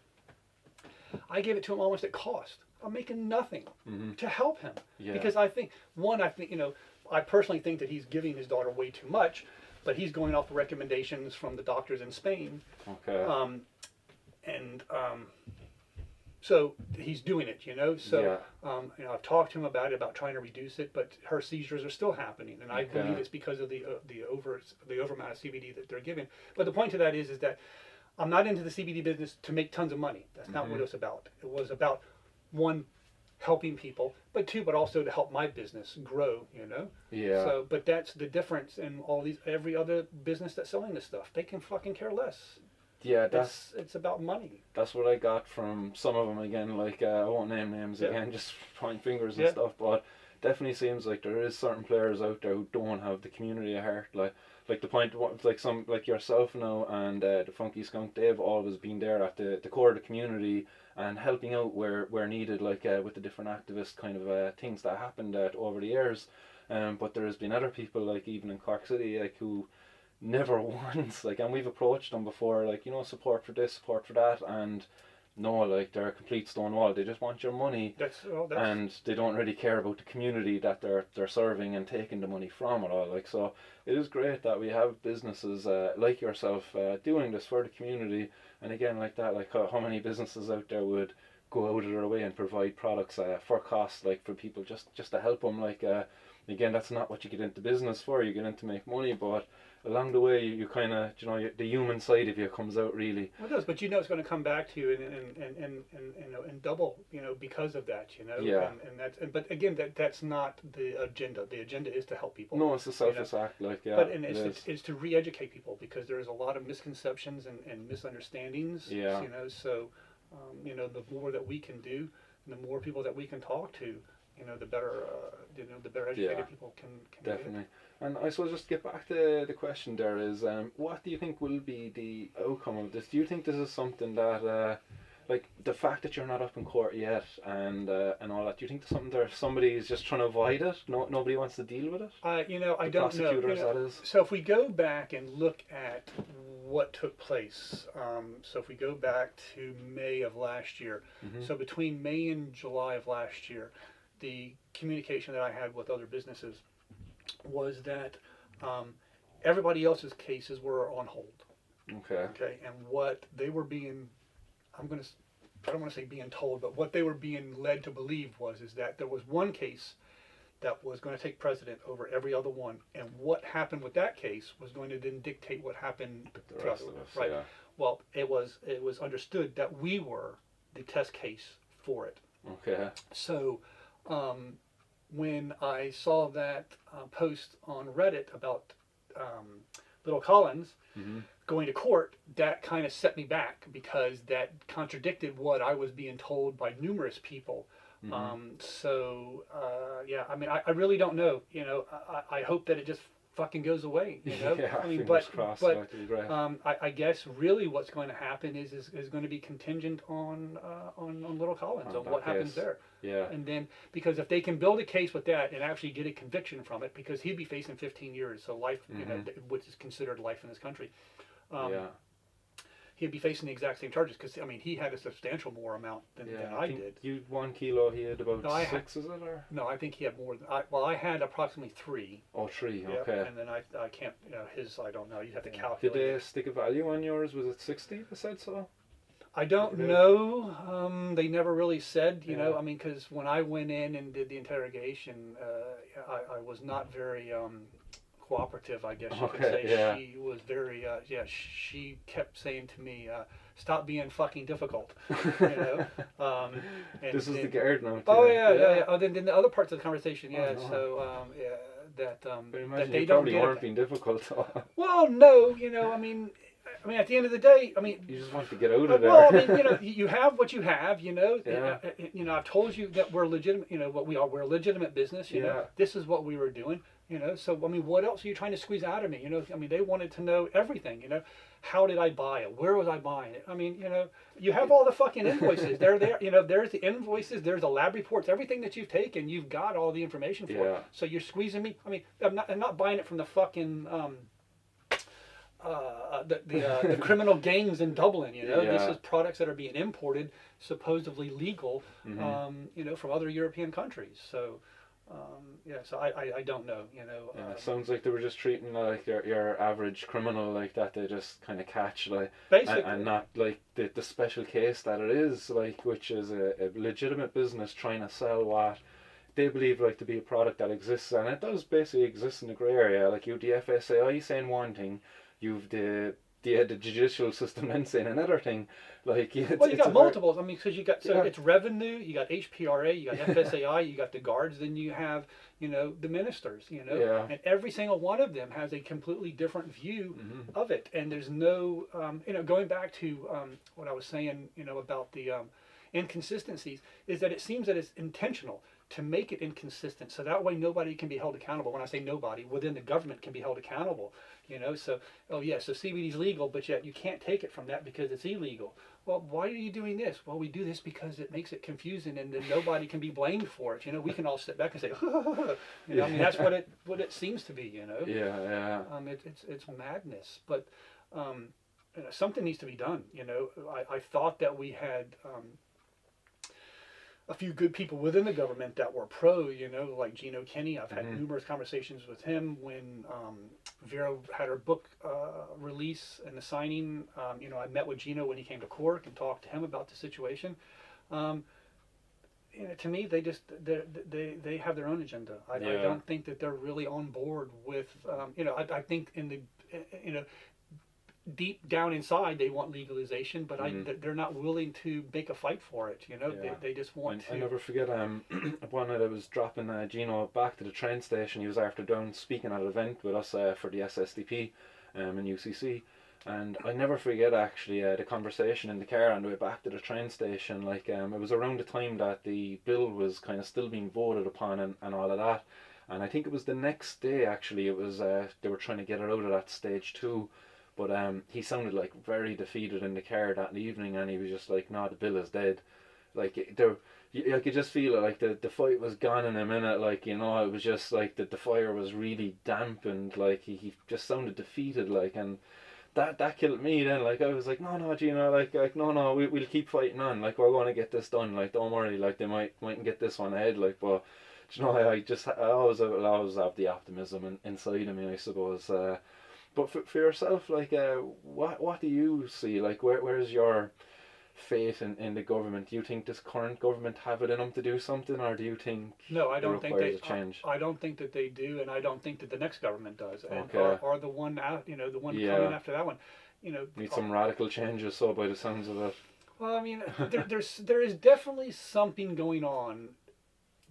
I gave it to him almost at cost. I'm making nothing to help him because I think you know, I personally think that he's giving his daughter way too much, but he's going off the recommendations from the doctors in Spain. Okay. So he's doing it, you know. So you know, I've talked to him about trying to reduce it, but her seizures are still happening, and I believe it's because of the over amount of CBD that they're giving. But the point to that is that I'm not into the CBD business to make tons of money. That's not what it was about. It was about, 1, helping people, but also to help my business grow, you know. Yeah. So, but that's the difference in every other business that's selling this stuff. They can fucking care less. Yeah, it's about money. That's what I got from some of them again. Like I won't name names again, just pointing fingers and stuff. But definitely seems like there is certain players out there who don't have the community at heart. Like the point, like some like yourself now and the Funky Skunk, they've always been there at the core of the community and helping out where needed. Like with the different activist kind of things that happened over the years. But there has been other people like even in Cork City like who never once and we've approached them before like, you know, support for this, support for that, and no, like they're a complete stone wall. They just want your money, and they don't really care about the community that they're serving and taking the money from at all. Like, so it is great that we have businesses like yourself doing this for the community. And again, like that, like how many businesses out there would go out of their way and provide products for cost, like for people just to help them, like Again, that's not what you get into business for. You get in to make money, but along the way, you kind of, you know, the human side of you comes out really. Well, it does, but you know it's going to come back to you and double, you know, because of that, you know. Yeah. But again, that's not the agenda. The agenda is to help people. No, it's a selfless act, like, yeah. But it's to re-educate people, because there's a lot of misconceptions and misunderstandings. Yeah. You know, so you know, the more that we can do, and the more people that we can talk to, you know, the better the better educated people can definitely. And I suppose just to get back to the question there is, what do you think will be the outcome of this? Do you think this is something that, like the fact that you're not up in court yet and all that, do you think there's something there, somebody is just trying to avoid it? Nobody wants to deal with it? You know, I don't know. You know, that is. So if we go back and look at what took place, so if we go back to May of last year, so between May and July of last year, the communication that I had with other businesses was that everybody else's cases were on hold. Okay. Okay, and what they were being, I don't want to say being told, but what they were being led to believe is that there was one case that was going to take precedent over every other one, and what happened with that case was going to then dictate what happened to the rest of us. Right. Yeah. Well, it was understood that we were the test case for it. Okay. So when I saw that post on Reddit about Little Collins going to court, that kind of set me back, because that contradicted what I was being told by numerous people. So yeah, I mean, I really don't know. You know, I hope that it just fucking goes away. You know, yeah, I mean, but I guess really what's going to happen is going to be contingent on Little Collins, on what happens there. Yeah. And then, because if they can build a case with that and actually get a conviction from it, because he'd be facing 15 years, so life, you know, which is considered life in this country. Yeah. He'd be facing the exact same charges, because I mean, he had a substantial more amount than I did. You 1 kilo, he had about 6, is it? Or? No, I think he had more than I had approximately 3. Oh, 3, yeah, okay. And then I can't, you know, his, I don't know. You'd have to calculate. Did they stick a value on yours? Was it 60? They said so. I don't know. They never really said, you know. I mean, because when I went in and did the interrogation, I was not very cooperative, I guess you could say. Yeah. She was very, she kept saying to me, stop being fucking difficult, you know. And this is the guard now. Oh, yeah. Oh, then the other parts of the conversation, so, that they don't probably weren't being difficult. Well, no, you know, I mean, at the end of the day, I mean, you just want to get out of there. Well, I mean, you know, you have what you have, you know. Yeah. You know, I've told you that we're legitimate. You know what we are. We're a legitimate business. You know, this is what we were doing. You know, so I mean, what else are you trying to squeeze out of me? You know, I mean, they wanted to know everything. You know, how did I buy it? Where was I buying it? I mean, you know, you have all the fucking invoices. They're there. You know, there's the invoices. There's the lab reports. Everything that you've taken, you've got all the information for. Yeah. So you're squeezing me. I mean, I'm not buying it from the fucking. The criminal gangs in Dublin, you know, this is products that are being imported, supposedly legal, you know, from other European countries. So, so I don't know, you know. It sounds like they were just treating like your average criminal like that. They just kind of catch like, basically, and not like the special case that it is, like, which is a legitimate business trying to sell what they believe like to be a product that exists, and it does basically exist in the grey area. Like, you have the FSAI saying one thing. You've the judicial system then saying another thing. Like, well, you got multiples. I mean, because you got it's revenue, you got HPRA, you got FSAI, you got the guards, then you have, you know, the ministers, you know, and every single one of them has a completely different view of it. And there's no, you know, going back to what I was saying, you know, about the inconsistencies, is that it seems that it's intentional to make it inconsistent, so that way nobody can be held accountable. When I say nobody, within the government can be held accountable, you know. So, so CBD is legal, but yet you can't take it from that because it's illegal. Well, why are you doing this? Well, we do this because it makes it confusing, and then nobody can be blamed for it. You know, we can all sit back and say, you know, I mean, that's what it seems to be, you know. Yeah. It's madness, but you know, something needs to be done. You know, I thought that we had. A few good people within the government that were pro, you know, like Gino Kenny. I've had numerous conversations with him when Vera had her book release and the signing. You know, I met with Gino when he came to Cork and talked to him about the situation. to me, they have their own agenda. I don't think that they're really on board with. I think in the deep down inside they want legalization, but they're not willing to make a fight for it. They just want to. I never forget. One night I was dropping Gino back to the train station. He was after down speaking at an event with us for the SSDP in UCC. And I never forget actually the conversation in the car on the way back to the train station. Like it was around the time that the bill was kind of still being voted upon and all of that. And I think it was the next day actually. It was they were trying to get it out of that stage 2. But he sounded like very defeated in the car that evening, and he was just like, "No, the bill is dead." Like I could just feel it, like the fight was gone in a minute. Like it was just like the fire was really dampened. Like he just sounded defeated. Like and. That killed me then. Like I was like, no, Gino, like no, we'll keep fighting on. Like we're going to get this done. Like don't worry. Like they mightn't get this one ahead. Like but I always have the optimism inside of me, I suppose. But for yourself, like what do you see? Like where's your faith in the government? Do you think this current government have it in them to do something, or do you think no? I don't think they change? I don't think that they do, and I don't think that the next government does, and or the one out, the one coming after that one. Need some radical changes. So by the sounds of it. Well, I mean, there is definitely something going on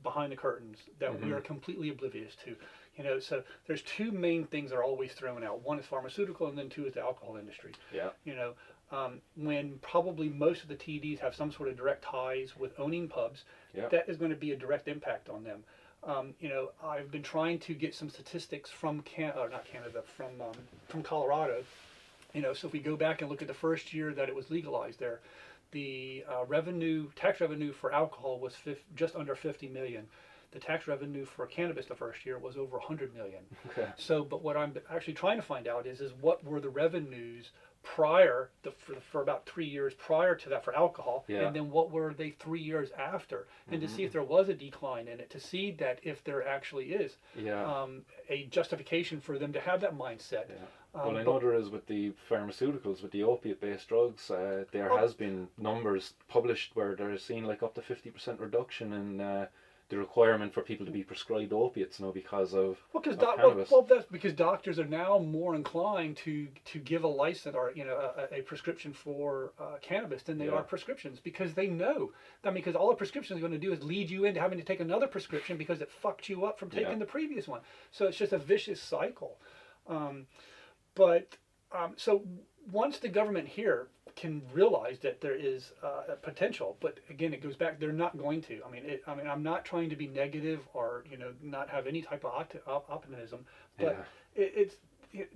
behind the curtains that we are completely oblivious to. So there's two main things that are always thrown out. One is pharmaceutical, and then two is the alcohol industry. Yeah. When probably most of the TDs have some sort of direct ties with owning pubs, that is going to be a direct impact on them. I've been trying to get some statistics from from Colorado. So if we go back and look at the first year that it was legalized there, the tax revenue for alcohol was just under 50 million. The tax revenue for cannabis the first year was over 100 million. Okay. So, but what I'm actually trying to find out is what were the revenues prior for about 3 years prior to that for alcohol, and then what were they 3 years after, and to see if there was a decline in it, to see that if there actually is a justification for them to have that mindset. Well, I know there is with the pharmaceuticals, with the opiate-based drugs. There has been numbers published where they're seeing like up to 50% reduction in the requirement for people to be prescribed opiates now because of cannabis. Well, that's because doctors are now more inclined to give a license or a prescription for cannabis than they are prescriptions, because they know. I mean, because all a prescription is going to do is lead you into having to take another prescription because it fucked you up from taking the previous one. So it's just a vicious cycle. So once the government here can realize that there is a potential, but again, it goes back. They're not going to. I mean, I'm not trying to be negative or not have any type of optimism, but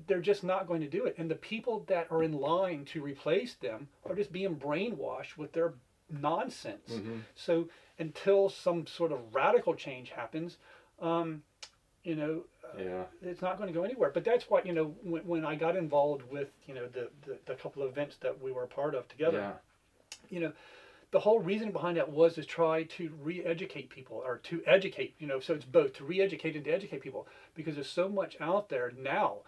they're just not going to do it. And the people that are in line to replace them are just being brainwashed with their nonsense. So until some sort of radical change happens, it's not going to go anywhere. But that's why, when I got involved with, the couple of events that we were a part of together, the whole reason behind that was to try to re-educate people, or to educate, so it's both to re-educate and to educate people, because there's so much out there now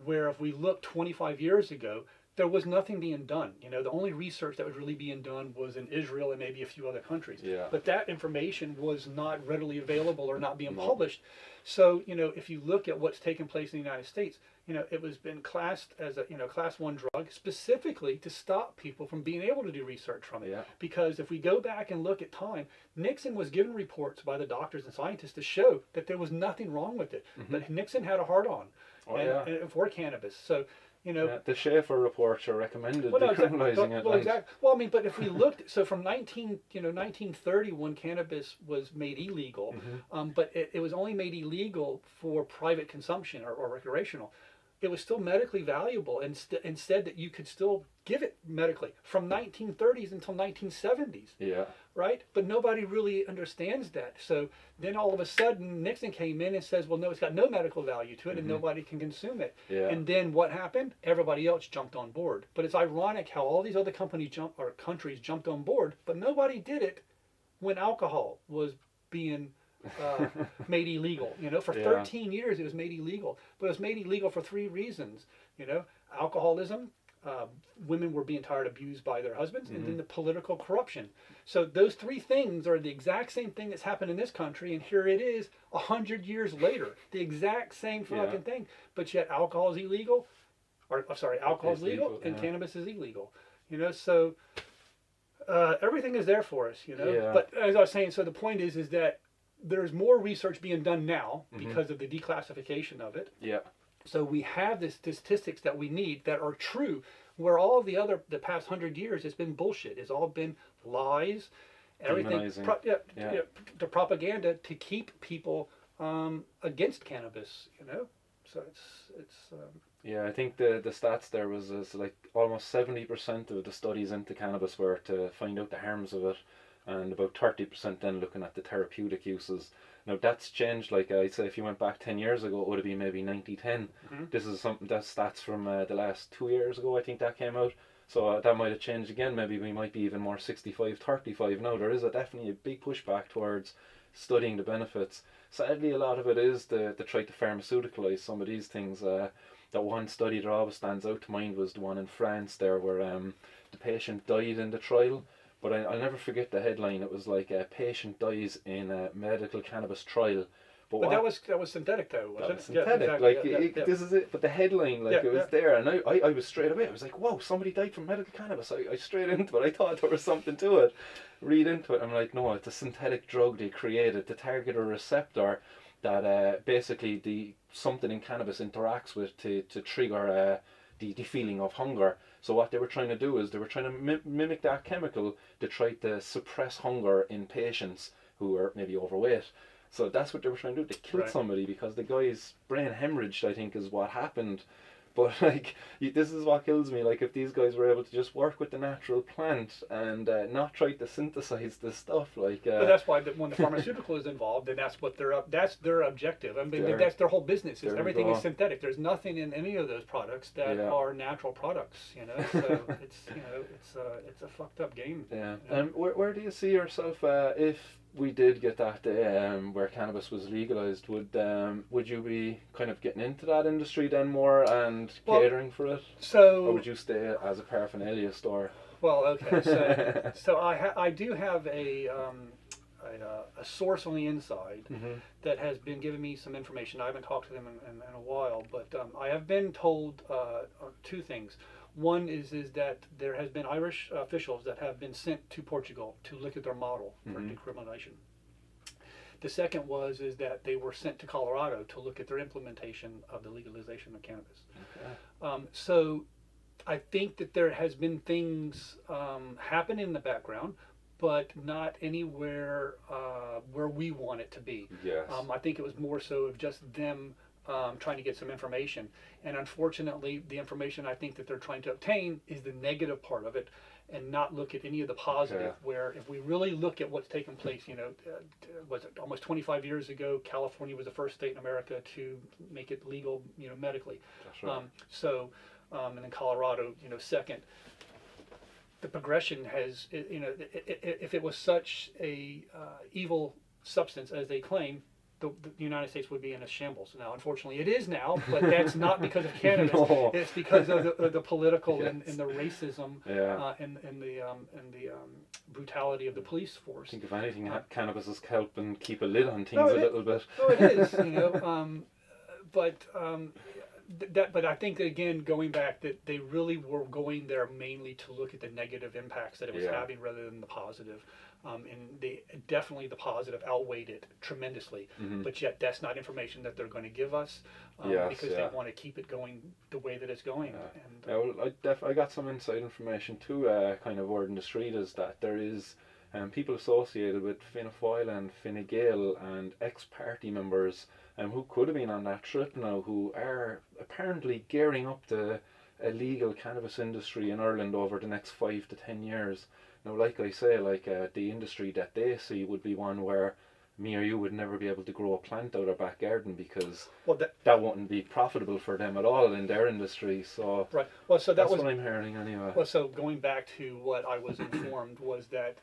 where if we look 25 years ago, there was nothing being done. The only research that was really being done was in Israel and maybe a few other countries. But that information was not readily available or not being published. So, if you look at what's taken place in the United States, it was been classed as a, class 1 drug specifically to stop people from being able to do research from it. Because if we go back and look at time, Nixon was given reports by the doctors and scientists to show that there was nothing wrong with it. But Nixon had a hard-on for cannabis. So, the Schaefer reports are recommended decriminalizing it. Well, exactly. Well, I mean, but if we looked, so from 1930 when cannabis was made illegal, but it was only made illegal for private consumption or recreational. It was still medically valuable, and said that you could still give it medically from 1930s until 1970s. Right? But nobody really understands that. So then all of a sudden Nixon came in and says, well, no, it's got no medical value to it, and nobody can consume it. And then what happened? Everybody else jumped on board. But it's ironic how all these other countries jumped on board, but nobody did it when alcohol was being made illegal. For 13 years it was made illegal, but it was made illegal for 3 reasons. Alcoholism, women were being tired, abused by their husbands, and then the political corruption. So those three things are the exact same thing that's happened in this country, and here it is 100 years later, the exact same fucking thing. But yet alcohol is illegal, or alcohol is legal, and cannabis is illegal. You know, so everything is there for us. You know, but as I was saying, so the point is that there's more research being done now because of the declassification of it. Yeah. So we have the statistics that we need that are true, where all the past 100 years it's been bullshit. It's all been lies, everything, the propaganda to keep people against cannabis. You know, so it's. Yeah, I think the stats there was like almost 70% of the studies into cannabis were to find out the harms of it, and about 30% then looking at the therapeutic uses. Now that's changed. Like I'd say, if you went back 10 years ago, it would have been maybe 90-10. This is something that's stats from the last 2 years ago. I think that came out. So that might have changed again. Maybe we might be even more 65-35 now. There is definitely a big pushback towards studying the benefits. Sadly, a lot of it is the try to pharmaceuticalize some of these things. That one study that always stands out to mind was the one in France there, where the patient died in the trial. But I'll never forget the headline. It was like a patient dies in a medical cannabis trial. But that was synthetic though, wasn't it? Synthetic. Yeah, exactly. Like this is it. But the headline, like it was there, and I was straight away. I was like, whoa, somebody died from medical cannabis. I straight into it. I thought there was something to it. Read into it. I'm like, no, it's a synthetic drug they created to target a receptor that basically something in cannabis interacts with to trigger the feeling of hunger. So what they were trying to do is they were trying to mimic that chemical to try to suppress hunger in patients who are maybe overweight. So that's what they were trying to do. They killed somebody because the guy's brain hemorrhaged, I think, is what happened. But like, this is what kills me. Like, if these guys were able to just work with the natural plant and not try to synthesize this stuff, like. But that's why when the pharmaceutical is involved, and that's what that's their objective. I mean, that's their whole business. Is everything is synthetic. There's nothing in any of those products that are natural products. You know, so it's a fucked up game. Yeah. And where do you see yourself if we did get that day where cannabis was legalized? Would you be kind of getting into that industry then more and catering for it? So, or would you stay as a paraphernalia store? Well, okay. So I do have a source on the inside that has been giving me some information. I haven't talked to them in a while, but I have been told two things. One is that there has been Irish officials that have been sent to Portugal to look at their model for discrimination. The second is that they were sent to Colorado to look at their implementation of the legalization of cannabis. Okay. So I think that there has been things happen in the background, but not anywhere where we want it to be. Yes. I think it was more so of just them trying to get some information. And unfortunately, the information I think that they're trying to obtain is the negative part of it and not look at any of the positive, where if we really look at what's taken place, you know, was it almost 25 years ago, California was the first state in America to make it legal, you know, medically. That's right. And then Colorado, you know, second. The progression has, you know, if it was such a evil substance as they claim, the United States would be in a shambles now. Unfortunately, it is now, but that's not because of cannabis. No. It's because of the political and the racism and the brutality of the police force. I think if anything, cannabis is helping keep a lid on things a little bit. Oh, it is, you know. But I think, again, going back, that they really were going there mainly to look at the negative impacts that it was having rather than the positive. And definitely the positive outweighed it tremendously. But yet that's not information that they're going to give us because they want to keep it going the way that it's going. I got some inside information too, kind of word in the street, is that there is people associated with Fianna Fáil and Fine Gael and ex-party members who could have been on that trip now, who are apparently gearing up the illegal cannabis industry in Ireland over the next 5 to 10 years. Now, like I say, the industry that they see would be one where me or you would never be able to grow a plant out of our back garden because that wouldn't be profitable for them at all in their industry. So that's what I'm hearing anyway. Well, so going back to what I was informed was that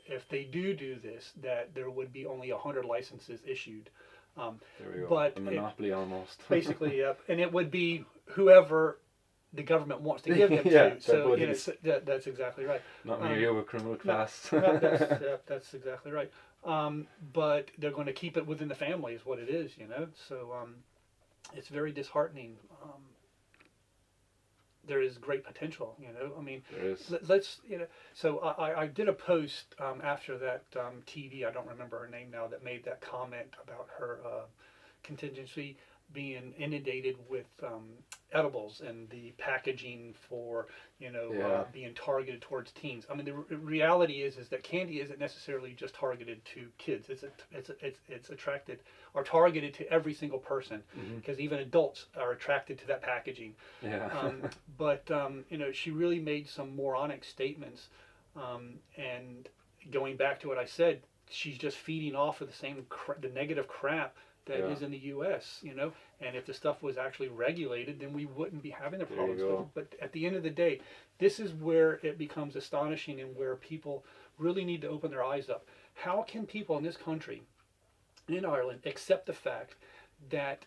if they do this, that there would be only 100 licenses issued. There we go. But a monopoly almost. Basically, and it would be whoever the government wants to give them Yeah, to. So buddies. that's exactly right. Not me or you with criminal class. That's exactly right. But they're going to keep it within the family, is what it is, So it's very disheartening. There is great potential, I mean, There is. let's, So I did a post after that TV, I don't remember her name now, that made that comment about her contingency being inundated with edibles and the packaging for being targeted towards teens. I mean, the reality is that candy isn't necessarily just targeted to kids. It's attracted or targeted to every single person, because even adults are attracted to that packaging. Yeah. But she really made some moronic statements, and going back to what I said, she's just feeding off of the negative crap that is in the U.S., and if the stuff was actually regulated, then we wouldn't be having the problems. But at the end of the day, this is where it becomes astonishing and where people really need to open their eyes up. How can people in this country, in Ireland, accept the fact that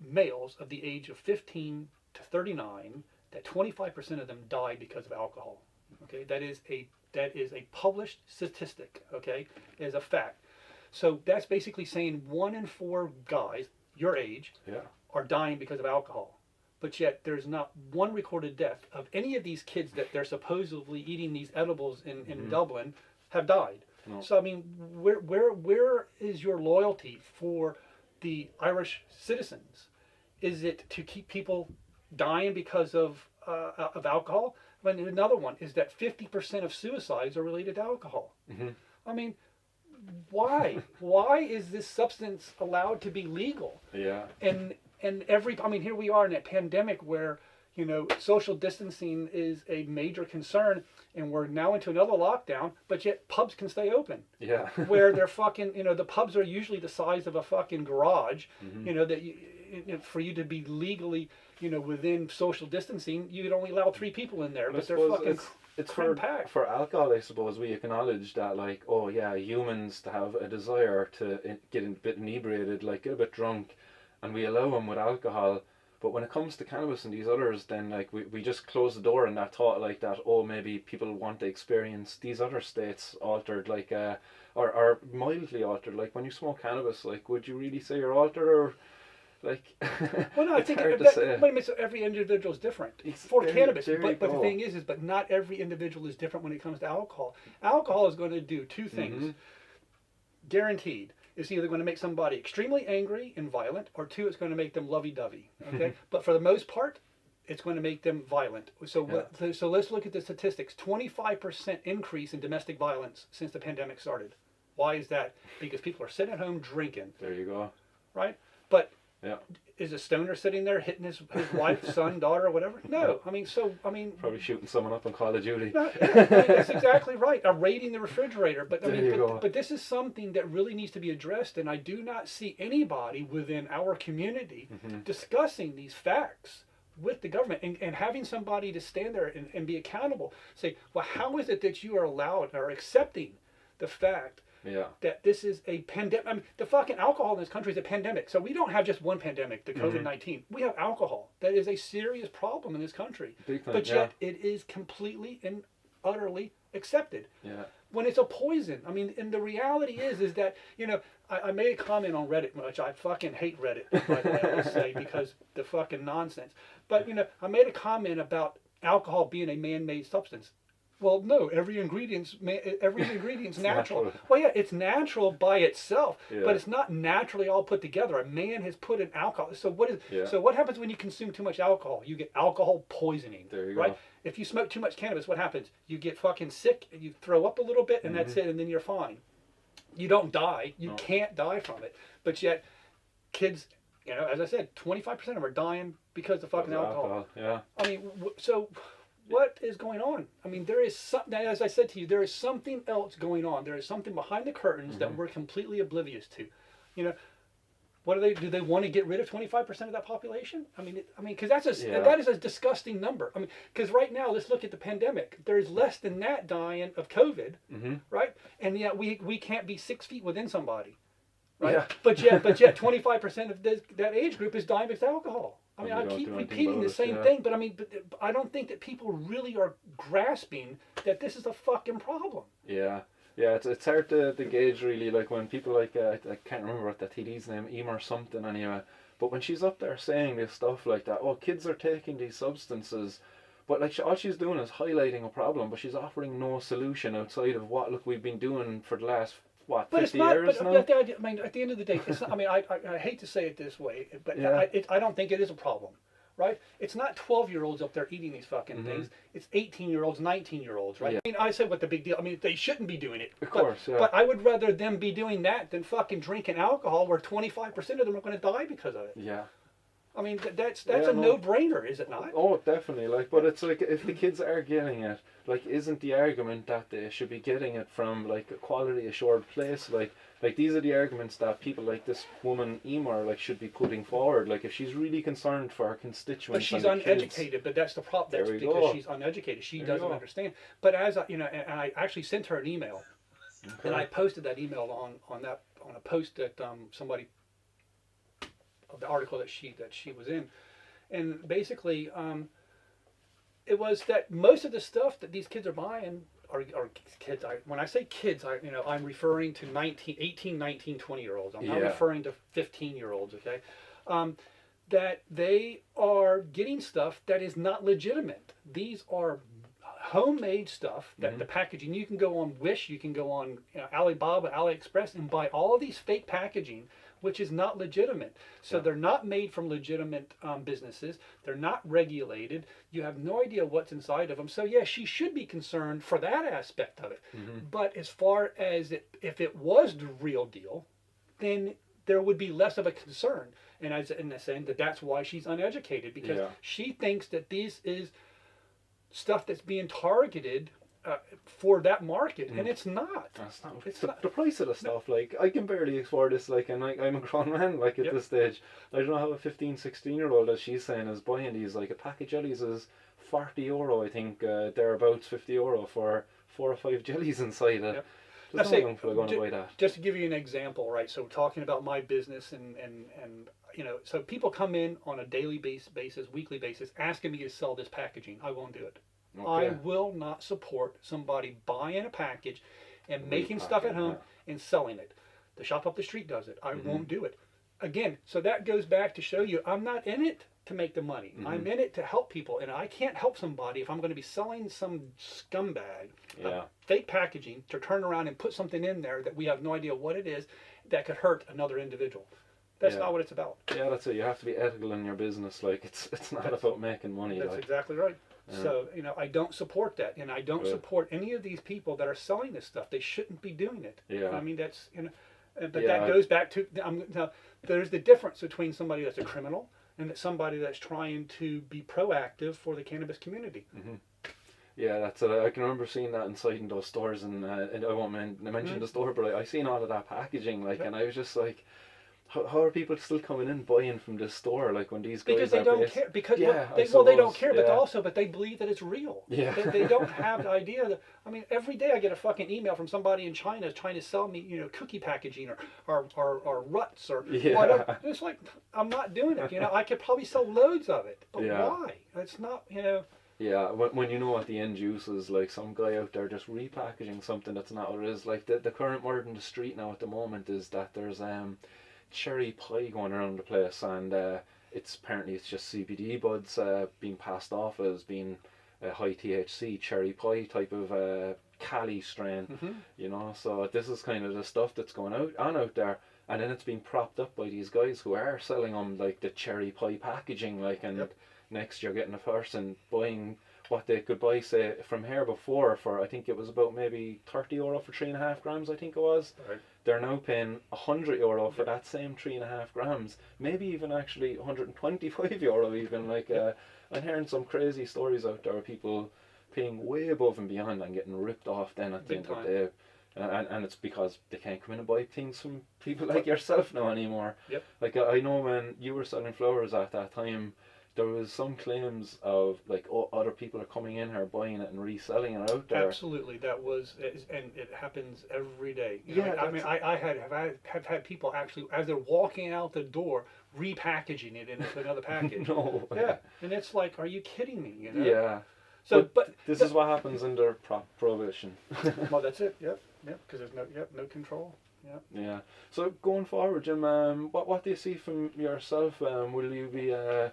males of the age of 15 to 39, that 25% of them died because of alcohol? Okay, that is a published statistic. Okay, it is a fact. So that's basically saying 1 in 4 guys your age are dying because of alcohol. But yet there's not one recorded death of any of these kids that they're supposedly eating these edibles in Dublin have died. No. So I mean, where is your loyalty for the Irish citizens? Is it to keep people dying because of alcohol? And another one is that 50% of suicides are related to alcohol. I mean, why? Why is this substance allowed to be legal? Yeah. And here we are in a pandemic where, social distancing is a major concern, and we're now into another lockdown, but yet pubs can stay open. Yeah. Where they're fucking, the pubs are usually the size of a fucking garage, for you to be legally, within social distancing, you'd only allow 3 people in there, but they're fucking... It's for alcohol, I suppose. We acknowledge that, like, oh yeah, humans to have a desire to get a bit inebriated, like get a bit drunk, and we allow them with alcohol. But when it comes to cannabis and these others, then like we just close the door on that thought, like that. Oh, maybe people want to experience these other states altered, like or mildly altered. Like when you smoke cannabis, like would you really say you're altered or? Like, well, no, I think so every individual is different for cannabis. But the thing is but not every individual is different when it comes to alcohol. Alcohol is going to do 2 things, guaranteed. It's either going to make somebody extremely angry and violent, or 2, it's going to make them lovey-dovey. Okay, but for the most part, it's going to make them violent. So, so let's look at the statistics. 25% increase in domestic violence since the pandemic started. Why is that? Because people are sitting at home drinking. There you go. Right, but. Yeah. Is a stoner sitting there hitting his wife, son, daughter, or whatever? No. I mean, probably shooting someone up on Call of Duty. No, that's exactly right. Raiding the refrigerator. But but this is something that really needs to be addressed, and I do not see anybody within our community discussing these facts with the government and having somebody to stand there and be accountable. Say, well, how is it that you are allowed or accepting the fact that this is a pandemic? I mean, the fucking alcohol in this country is a pandemic. So we don't have just one pandemic, the COVID-19. We have alcohol. That is a serious problem in this country. But yet it is completely and utterly accepted. Yeah. When it's a poison. I mean, and the reality is that, I made a comment on Reddit, which I fucking hate Reddit, by the way, I always say, because the fucking nonsense. But, I made a comment about alcohol being a man-made substance. Well, no, every ingredient's natural. Well, yeah, it's natural by itself, but it's not naturally all put together. A man has put in alcohol. So what happens when you consume too much alcohol? You get alcohol poisoning. There you go. If you smoke too much cannabis, what happens? You get fucking sick, and you throw up a little bit, and that's it, and then you're fine. You don't die. You can't die from it. But yet, kids, as I said, 25% of them are dying because of fucking alcohol. Yeah. I mean, so... what is going on? I mean, there is something, as I said to you, there is something else going on. There is something behind the curtains that we're completely oblivious to. What do they want to get rid of 25% of that population? I mean, because that is a disgusting number. I mean, because right now, let's look at the pandemic. There's less than that dying of COVID, right? And yet we can't be 6 feet within somebody, right? Yeah. But yet 25% of that age group is dying because of alcohol. I mean, I keep repeating the same thing, but I mean, but I don't think that people really are grasping that this is a fucking problem. Yeah. Yeah, it's hard to gauge really, like when people like, I can't remember what that TD's name, Emer something anyway, but when she's up there saying this stuff like that, oh, kids are taking these substances, but like all she's doing is highlighting a problem, but she's offering no solution outside of what, look, we've been doing for the last, what, But 50 it's not, years but now? I mean, at the end of the day, it's not, I mean, I hate to say it this way, but Yeah. I don't think it is a problem. Right? It's not 12-year-olds up there eating these fucking things. It's 18-year-olds, 19-year-olds, right? Yeah. I mean, I said what the big deal. I mean, they shouldn't be doing it. Of course, yeah. But I would rather them be doing that than fucking drinking alcohol, where 25% of them are going to die because of it. Yeah. I mean, that's a no-brainer, is it not? Oh, definitely. Like, but it's like, if the kids are getting it, like, isn't the argument that they should be getting it from like a quality assured place? Like these are the arguments that people like this woman Emer like should be putting forward. Like, if she's really concerned for her constituents, but she's and the uneducated. kids, But that's the problem. That's because she's uneducated. She doesn't understand. But as I, and I actually sent her an email, and I posted that email on a post that somebody, of the article that she was in, and basically it was that most of the stuff that these kids are buying are kids. When I say kids, I'm referring to 18, 19, 20-year-olds. I'm not referring to 15-year-olds, okay? That they are getting stuff that is not legitimate. These are homemade stuff that the packaging, you can go on Wish, you can go on Alibaba, AliExpress, and buy all of these fake packaging, which is not legitimate. So they're not made from legitimate businesses. They're not regulated. You have no idea what's inside of them. So yeah, she should be concerned for that aspect of it. But as far as if it was the real deal, then there would be less of a concern. And I'm saying that's why she's uneducated, because she thinks that this is stuff that's being targeted for that market, and it's not. That's not. It's the price of the stuff. Like, I can barely afford this. Like, and like, I'm a grown man. Like, at this stage, I don't know how a 15, 16-year-old, as she's saying, is buying these. Like, a pack of jellies is €40, I think. Thereabouts €50 for 4 or 5 jellies inside it. There's no young fella going to buy that. Just to give you an example, right? So talking about my business and so people come in on a daily basis, weekly basis, asking me to sell this packaging. I won't do it. Okay. I will not support somebody buying a package and making stuff at home and selling it. The shop up the street does it. I won't do it. Again, so that goes back to show you I'm not in it to make the money. I'm in it to help people, and I can't help somebody if I'm going to be selling some scumbag fake packaging to turn around and put something in there that we have no idea what it is that could hurt another individual. That's not what it's about. Yeah, that's it. You have to be ethical in your business. Like, it's not about making money. That's exactly right. So, I don't support that, and I don't support any of these people that are selling this stuff. They shouldn't be doing it. I mean, that's, but that goes back to, now, there's the difference between somebody that's a criminal and somebody that's trying to be proactive for the cannabis community. Yeah, that's it. I can remember seeing that inside in those stores, and I won't mention the store, but I seen all of that packaging, like, and I was just like, how are people still coming in buying from this store, like, when these guys because they don't care, because they don't care, but they believe that it's real. They don't have the idea that, I mean, every day I get a fucking email from somebody in China trying to sell me cookie packaging or ruts or whatever. It's like, I'm not doing it. I could probably sell loads of it, but why? It's not. Yeah, when you know what the end use is, like some guy out there just repackaging something that's not what it is. Like, the current word in the street now at the moment is that there's cherry pie going around the place, and it's just CBD buds being passed off as being high THC cherry pie type of Cali strain, so this is kind of the stuff that's going out there, and then it's being propped up by these guys who are selling them like the cherry pie packaging, like, and next you're getting a person buying what they could buy, say, from here before for, I think it was about maybe €30 for 3.5 grams, I think it was. Right. They're now paying €100 for that same 3.5 grams, maybe even actually €125 even. Like, I'm hearing some crazy stories out there of people paying way above and beyond and getting ripped off then at the end of the day. And it's because they can't come in and buy things from people like yourself now anymore. Like, I know when you were selling flowers at that time, there was some claims of like, oh, other people are coming in here buying it and reselling it out there. Absolutely, that was, and it happens every day. Yeah, I mean, I have had people actually, as they're walking out the door, repackaging it into another package. No. Yeah, and it's like, are you kidding me? You know? Yeah. So, but this is what happens under prohibition. well, that's it. Yep, because there's no control. Yep. Yeah. So going forward, Jim, what do you see from yourself? Will you be, I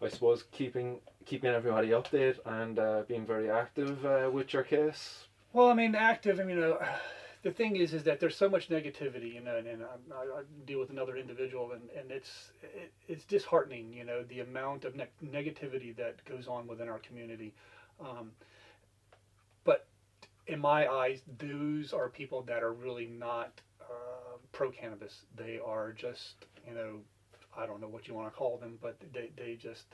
suppose, keeping everybody updated and being very active with your case? Well, I mean, active. I mean, the thing is that there's so much negativity, and I deal with another individual, and it's disheartening, the amount of negativity that goes on within our community. But in my eyes, those are people that are really not pro-cannabis. They are just, I don't know what you want to call them, but they just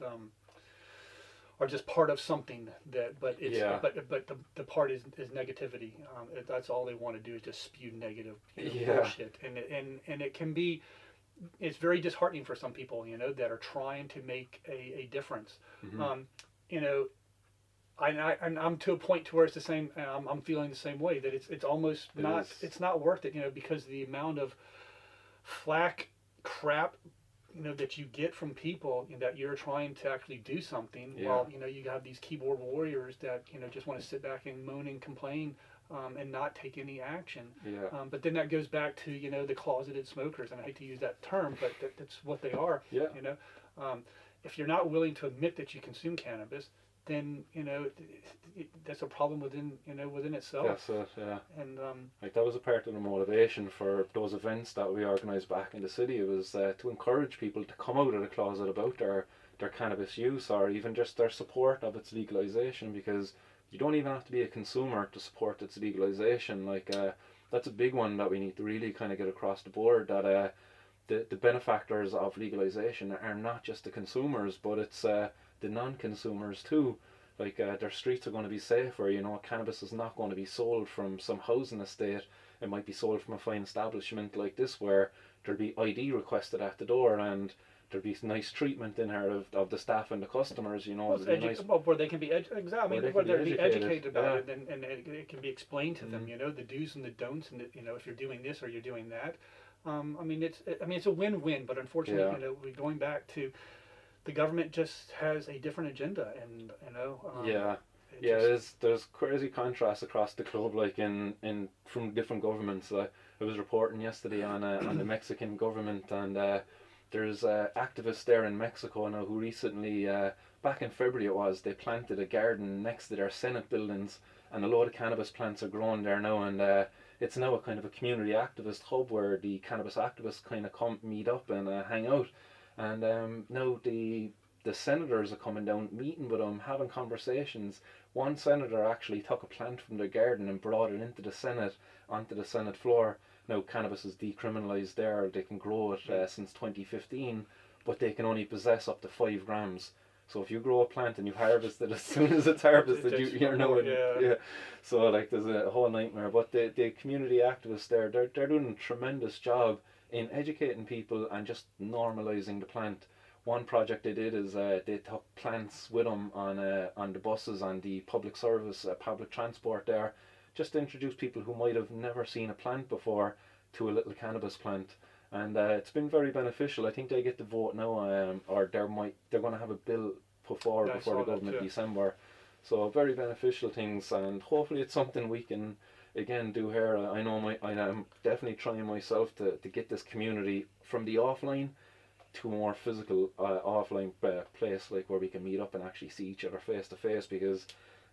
are just part of something but the part is negativity. That's all they want to do is just spew negative bullshit, and it can be, it's very disheartening for some people, that are trying to make a difference. I'm to a point to where it's the same. I'm feeling the same way, that it's almost it's not worth it, because the amount of flack, crap, that you get from people, that you're trying to actually do something, while you have these keyboard warriors that just want to sit back and moan and complain, and not take any action. But then that goes back to the closeted smokers, and I hate to use that term, but that's what they are. If you're not willing to admit that you consume cannabis, then that's a problem within itself. That's it, yeah. And like, that was a part of the motivation for those events that we organised back in the city. It was to encourage people to come out of the closet about their cannabis use, or even just their support of its legalisation, because you don't even have to be a consumer to support its legalisation. Like, that's a big one that we need to really kind of get across the board, that the benefactors of legalisation are not just the consumers, but it's the non-consumers too. Like, their streets are going to be safer. Cannabis is not going to be sold from some housing estate. It might be sold from a fine establishment like this, where there'll be ID requested at the door, and there'll be nice treatment in here of the staff and the customers. Where they can be educated about it, and it can be explained to them. The do's and the don'ts, and if you're doing this or you're doing that. It's a win-win, but unfortunately, we're going back to, the government just has a different agenda, and there's crazy contrasts across the globe, like in from different governments. I was reporting yesterday on the Mexican government, and there's activists there in Mexico now who recently, back in February they planted a garden next to their Senate buildings, and a load of cannabis plants are growing there now, and it's now a kind of a community activist hub where the cannabis activists kind of come meet up and hang out. And now the senators are coming down, meeting with them, having conversations. One senator actually took a plant from their garden and brought it into the Senate, onto the Senate floor. Now, cannabis is decriminalised there. They can grow it since 2015, but they can only possess up to 5 grams. So if you grow a plant and you harvest it as soon as it's harvested, you're knowing. Yeah. So, like, there's a whole nightmare. But the community activists there, they're doing a tremendous job in educating people and just normalising the plant. One project they did is they took plants with them on the buses, on the public service, public transport there, just to introduce people who might have never seen a plant before to a little cannabis plant. And it's been very beneficial. I think they get the vote now, or they're going to have a bill put forward before the government December. So very beneficial things, and hopefully it's something we can again do here. I know I'm definitely trying myself to get this community from the offline to a more physical offline place, like where we can meet up and actually see each other face to face, because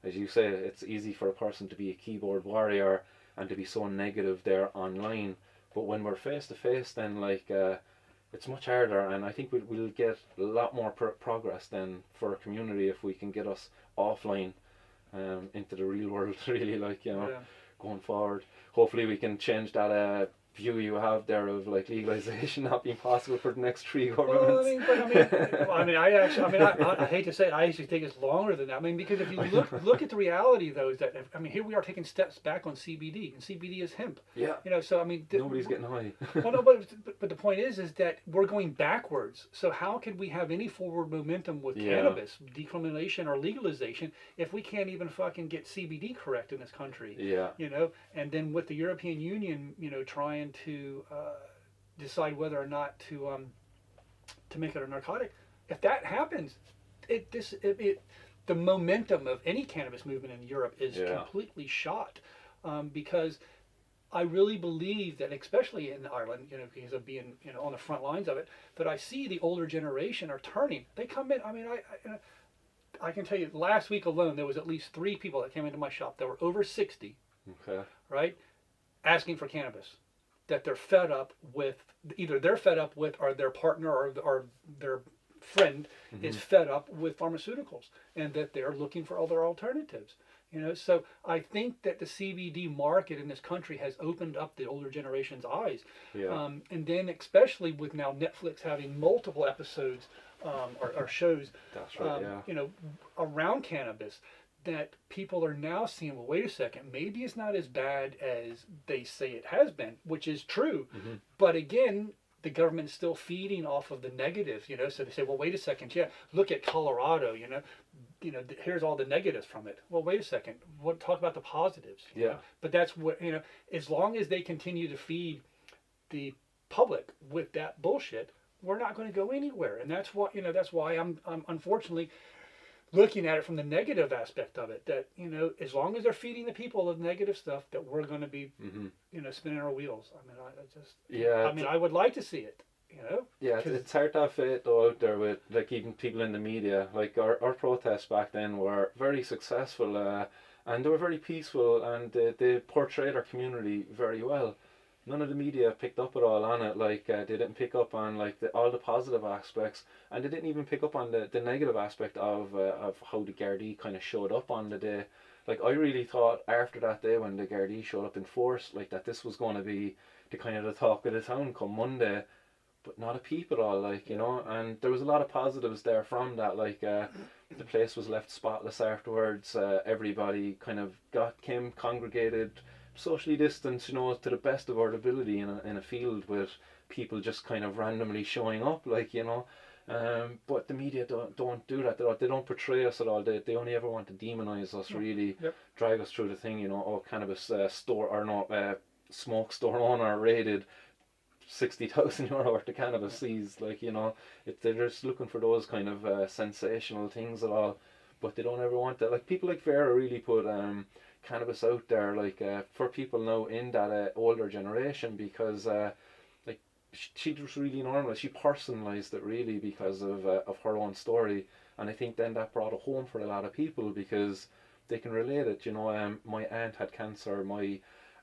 as you say, it's easy for a person to be a keyboard warrior and to be so negative there online, but when we're face to face, then it's much harder, and I think we'll get a lot more progress then for a community if we can get us offline into the real world, really, going forward. Hopefully we can change that view you have there of like legalisation not being possible for the next 3 Well, governments. I hate to say it, I actually think it's longer than that. I mean, because if you look at the reality, though, is that here we are taking steps back on CBD, and CBD is hemp. Yeah. So I mean, Nobody's getting high. Well, no, but the point is that we're going backwards. So how could we have any forward momentum with cannabis, decrimination or legalization, if we can't even fucking get CBD correct in this country? Yeah. And then with the European Union, trying to decide whether or not to make it a narcotic. If that happens, the momentum of any cannabis movement in Europe is completely shot, because I really believe that, especially in Ireland, because of being on the front lines of it, that I see the older generation are turning. They come in. I mean, I can tell you, last week alone there was at least 3 people that came into my shop that were over 60. Okay. Right, asking for cannabis, that they're fed up with, either they're fed up with, or their partner or their friend is fed up with pharmaceuticals, and that they're looking for other alternatives. So I think that the CBD market in this country has opened up the older generation's eyes. Yeah. And then especially with now Netflix having multiple episodes or shows, That's right. Around cannabis, that people are now seeing, well, wait a second, maybe it's not as bad as they say it has been, which is true. But again, the government's still feeding off of the negatives, so they say, well, wait a second, look at Colorado, here's all the negatives from it. Well, wait a second, talk about the positives. But that's what, as long as they continue to feed the public with that bullshit, we're not going to go anywhere. And that's why I'm unfortunately looking at it from the negative aspect of it, that as long as they're feeding the people the negative stuff, that we're going to be spinning our wheels. I mean, I would like to see it. It's hard to have faith though out there with like even people in the media. Like our protests back then were very successful, and they were very peaceful, and they portrayed our community very well. None of the media picked up at all on it. Like they didn't pick up on like all the positive aspects, and they didn't even pick up on the negative aspect of how the Gardaí kind of showed up on the day. Like I really thought after that day when the Gardaí showed up in force, like that this was going to be the kind of the talk of the town come Monday, but not a peep at all. Like and there was a lot of positives there from that. Like the place was left spotless afterwards. Everybody kind of came congregated, socially distanced, to the best of our ability in a field with people just kind of randomly showing up, like but the media don't do that. They don't portray us at all. They only ever want to demonize us, really. Drag us through the thing, cannabis store or not smoke store owner raided, €60,000 worth of cannabis seized. Like they're just looking for those kind of sensational things at all, but they don't ever want that. Like people like Vera really put cannabis out there, like for people now in that older generation, because like she just really normalized, she personalized it really because of her own story, and I think then that brought it home for a lot of people because they can relate it. My aunt had cancer, my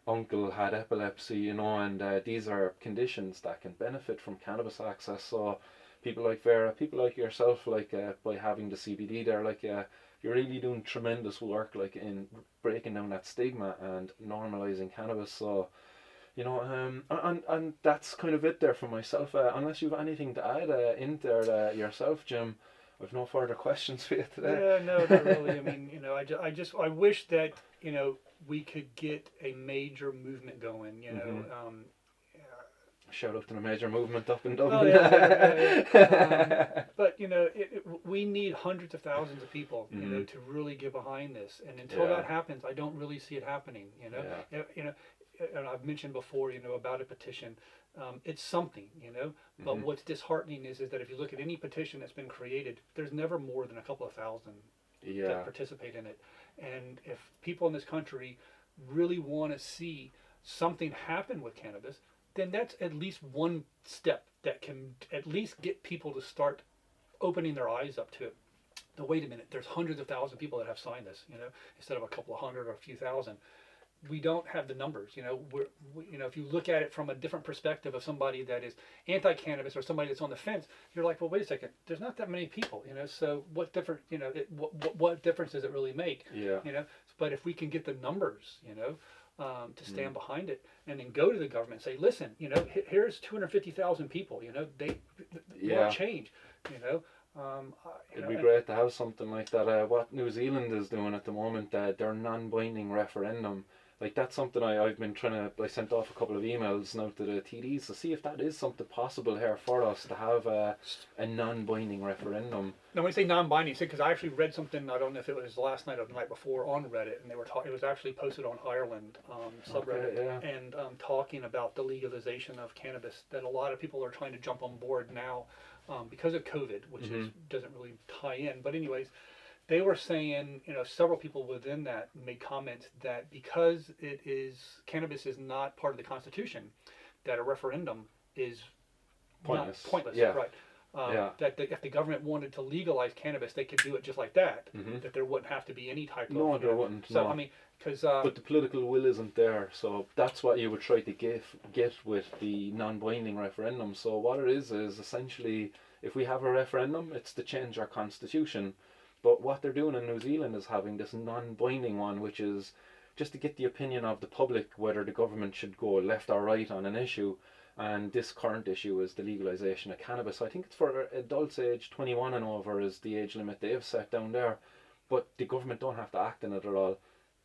uncle had epilepsy, and these are conditions that can benefit from cannabis access. So people like Vera, people like yourself, like by having the CBD there, like you're really doing tremendous work, like in breaking down that stigma and normalizing cannabis. So, and that's kind of it there for myself. Unless you have anything to add in there yourself, Jim, I've no further questions for you today. Yeah, no, not really. I mean, I wish that we could get a major movement going. Shout out to the major movement up in Dublin. Oh, yeah. But we need hundreds of thousands of people, to really get behind this. And until that happens, I don't really see it happening. And I've mentioned before, about a petition. It's something, But what's disheartening is that if you look at any petition that's been created, there's never more than a couple of thousand that participate in it. And if people in this country really want to see something happen with cannabis, then that's at least one step that can at least get people to start opening their eyes up to it. Now, wait a minute, there's hundreds of thousands of people that have signed this, instead of a couple of hundred or a few thousand. We don't have the numbers, if you look at it from a different perspective of somebody that is anti-cannabis or somebody that's on the fence, you're like, well, wait a second, there's not that many people, so what different, what difference does it really make? But if we can get the numbers, to stand behind it, and then go to the government and say, listen, here's 250,000 people, they want change, It'd be great to have something like that. What New Zealand is doing at the moment, their non-binding referendum, like that's something I've been trying to. I sent off a couple of emails now to the TDs to see if that is something possible here for us to have a non-binding referendum. Now, when you say non-binding, because I actually read something, I don't know if it was last night or the night before on Reddit, and they were talking. It was actually posted on Ireland subreddit, and talking about the legalization of cannabis. That a lot of people are trying to jump on board now because of COVID, which doesn't really tie in. But anyways, they were saying, several people within that made comments that because cannabis is not part of the Constitution, that a referendum is pointless. Pointless, yeah. right? That if the government wanted to legalize cannabis, they could do it just like that. That there wouldn't have to be any type of. No, there wouldn't. So no. I mean, because. But the political will isn't there, so that's what you would try to get with the non-binding referendum. So what it is essentially, if we have a referendum, it's to change our constitution. But what they're doing in New Zealand is having this non-binding one, which is just to get the opinion of the public whether the government should go left or right on an issue. And this current issue is the legalisation of cannabis. I think it's for adults aged 21 and over is the age limit they've set down there. But the government don't have to act on it at all.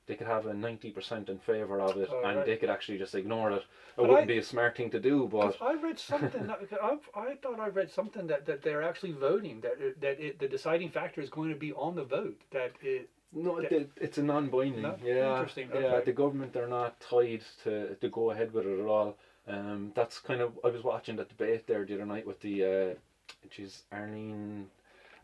They could have a 90% in favour of it, and they could actually just ignore it. It wouldn't be a smart thing to do, but I read something. I thought I read something that they're actually voting. The deciding factor is going to be on the vote. It's a non-binding. No? Yeah, Interesting. Yeah. Okay. The government, they're not tied to go ahead with it at all. That's kind of, I was watching the debate there the other night with the Arlene,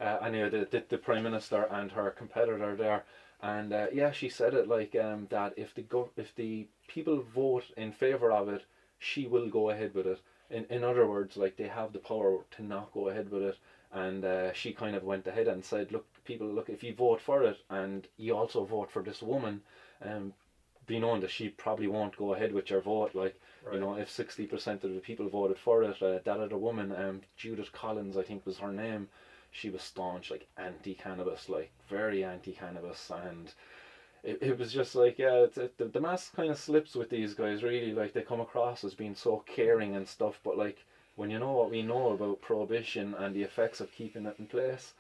anyway, the Prime Minister and her competitor there. And she said it like that if the people vote in favour of it, she will go ahead with it. In other words, like they have the power to not go ahead with it. And she kind of went ahead and said, look, people, if you vote for it and you also vote for this woman, be known that she probably won't go ahead with your vote. Like, right. If 60% of the people voted for it, that other woman, Judith Collins, I think was her name, she was staunch, like anti-cannabis, like very anti-cannabis, and it was just like, the mask kind of slips with these guys, really. Like they come across as being so caring and stuff, but like when you know what we know about prohibition and the effects of keeping it in place,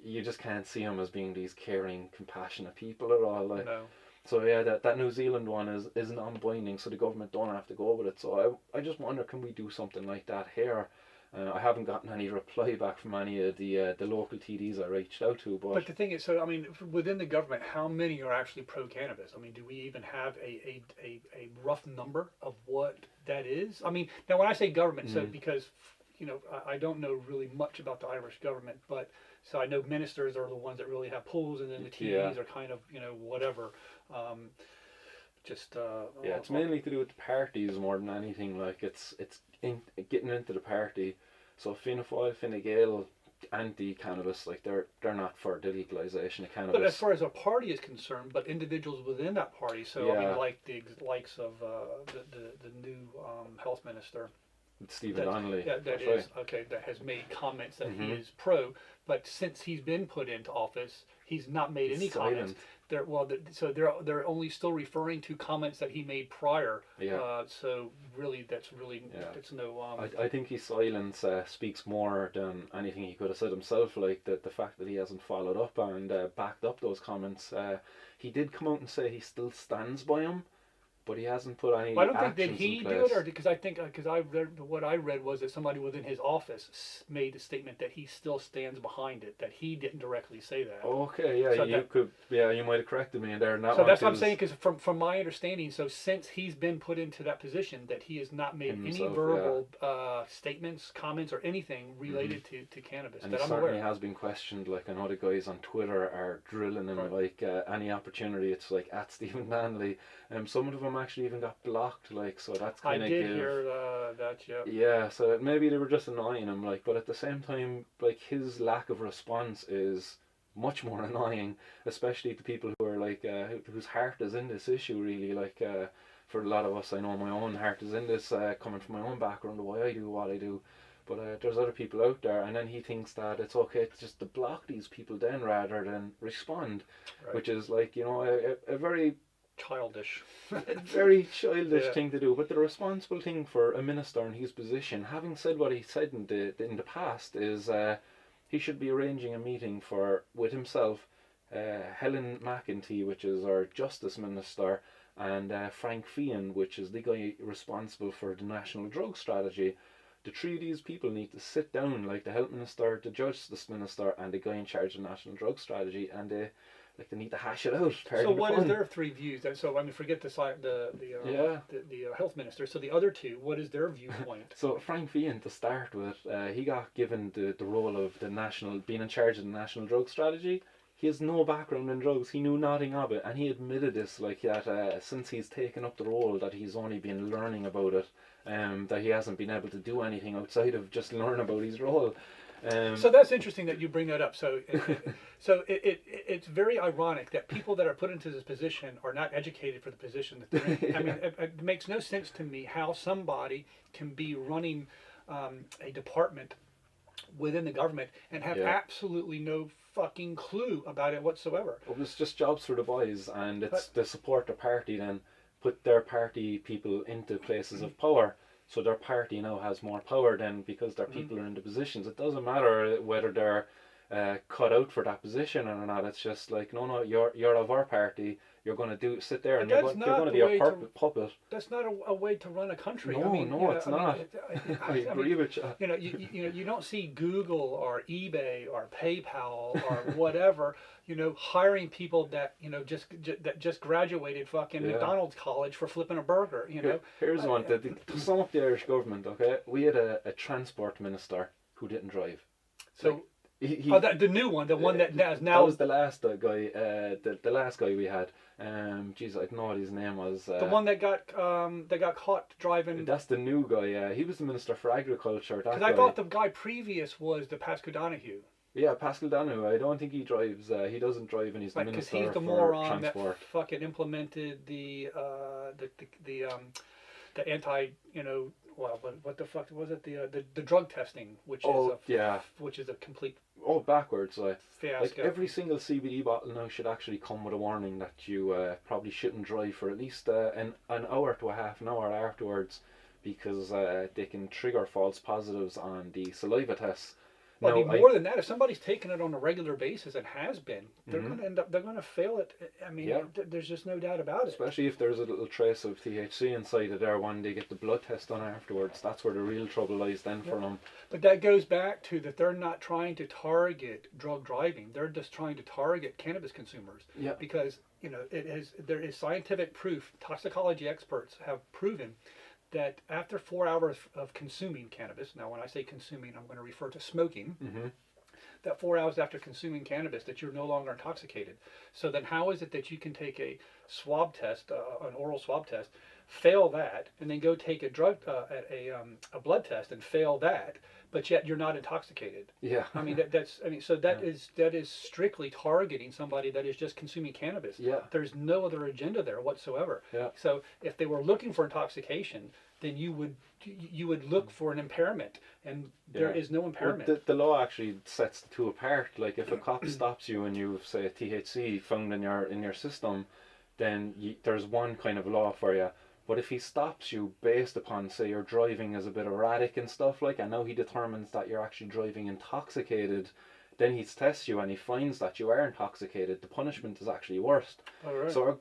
you just can't see them as being these caring, compassionate people at all. Like, no. So that New Zealand one is non-binding, so the government don't have to go with it. So I just wonder, can we do something like that here? I haven't gotten any reply back from any of the local TDs I reached out to. But the thing is, so I mean, within the government, how many are actually pro-cannabis? I mean, do we even have a rough number of what that is? I mean, now when I say government, so because I don't know really much about the Irish government, but so I know ministers are the ones that really have pulls, and then the TDs are kind of whatever. It's mainly to do with the parties more than anything. Like it's getting into the party. So Fianna Fáil, Fine Gael, anti-cannabis, like they're not for the legalisation of cannabis. But as far as a party is concerned, but individuals within that party. So I mean, like the likes of the new health minister, Stephen Donnelly. Yeah, that has made comments that he is pro, but since he's been put into office, he's not made any comments. They're only still referring to comments that he made prior. Yeah. So really, that's no. I think his silence speaks more than anything he could have said himself. Like the fact that he hasn't followed up and backed up those comments. He did come out and say he still stands by him, but he hasn't put any. I don't think did he do it, or because I think I read what I read was that somebody within his office made a statement that he still stands behind it, that he didn't directly say that. Okay, yeah, so you might have corrected me in there. So that's what I'm saying, because from my understanding, so since he's been put into that position, that he has not made any verbal statements, comments, or anything related to cannabis. And that he I'm certainly aware. has been questioned. Like I know the guys on Twitter are drilling him like any opportunity. It's like at Stephen Donnelly. Some of them actually even got blocked, like, so that's kind of. I did hear that, yeah. Yeah, so maybe they were just annoying him, like, but at the same time, like, his lack of response is much more annoying, especially to people who are like whose heart is in this issue, really. Like for a lot of us, I know my own heart is in this, coming from my own background, why I do what I do. But there's other people out there, and then he thinks that it's okay just to block these people then rather than respond, which is like, a very childish. A very childish Yeah. thing to do, but the responsible thing for a minister in his position, having said what he said in the past, is he should be arranging a meeting with himself, Helen McEntee, which is our Justice Minister, and Frank Feighan, which is the guy responsible for the National Drug Strategy. The three of these people need to sit down, like the Health Minister, the Justice Minister, and the guy in charge of the National Drug Strategy, and they need to hash it out. So what is their three views? So I mean, forget the health minister. So the other two, what is their viewpoint? So Frank Feighan, to start with, he got given the role of being in charge of the National Drug Strategy. He has no background in drugs. He knew nothing of it, and he admitted this, like that since he's taken up the role, that he's only been learning about it, that he hasn't been able to do anything outside of just learn about his role. So that's interesting that you bring that up. So, it's very ironic that people that are put into this position are not educated for the position that they're in. I mean, it makes no sense to me how somebody can be running a department within the government and have absolutely no fucking clue about it whatsoever. Well, it's just jobs for the boys, and it's to support the party, then put their party people into places of power. So their party now has more power then because their people are in the positions. It doesn't matter whether they're cut out for that position or not. It's just like, no, you're of our party. You're going to sit there and you're going to be a puppet. That's not a way to run a country. No, I mean, it's not. I agree with you. You don't see Google or eBay or PayPal or whatever, hiring people that just graduated fucking McDonald's college for flipping a burger. Here's one to sum up the Irish government. Okay, we had a transport minister who didn't drive. So. The new one, the one that is now. That was the last guy. The last guy we had. I don't know what his name was. The one that got caught driving. That's the new guy. He was the Minister for Agriculture. Because I thought the guy previous was the Pascal Donahue. Yeah, Pascal Donahue. I don't think he drives. He doesn't drive, and he's the Minister for Transport. Because he's the moron that fucking implemented the anti, well, what the fuck was it? The drug testing, which is a complete backwards. Fiasco. Like every single CBD bottle now should actually come with a warning that you probably shouldn't drive for at least an hour to a half an hour afterwards, because they can trigger false positives on the saliva tests. Well, I mean, more than that, if somebody's taking it on a regular basis and has been, they're going to end up, they're going to fail it. I mean, there's just no doubt about it. Especially if there's a little trace of THC inside of there when they get the blood test done afterwards. That's where the real trouble lies then for them. But that goes back to that they're not trying to target drug driving. They're just trying to target cannabis consumers. Yeah. Because, there is scientific proof, toxicology experts have proven that after 4 hours of consuming cannabis, now when I say consuming, I'm going to refer to smoking, that 4 hours after consuming cannabis, that you're no longer intoxicated. So then how is it that you can take a swab test, an oral swab test, fail that, and then go take a a blood test and fail that, but yet you're not intoxicated? Yeah. I mean, that is strictly targeting somebody that is just consuming cannabis. Yeah. There's no other agenda there whatsoever. Yeah. So if they were looking for intoxication, then you would look for an impairment, and there is no impairment. Well, the law actually sets the two apart. Like if a cop stops you and you've, say, THC found in your system, then there's one kind of law for you. But if he stops you based upon, say, you're driving as a bit erratic and stuff and now he determines that you're actually driving intoxicated, then he tests you and he finds that you are intoxicated, the punishment is actually worse. Right. So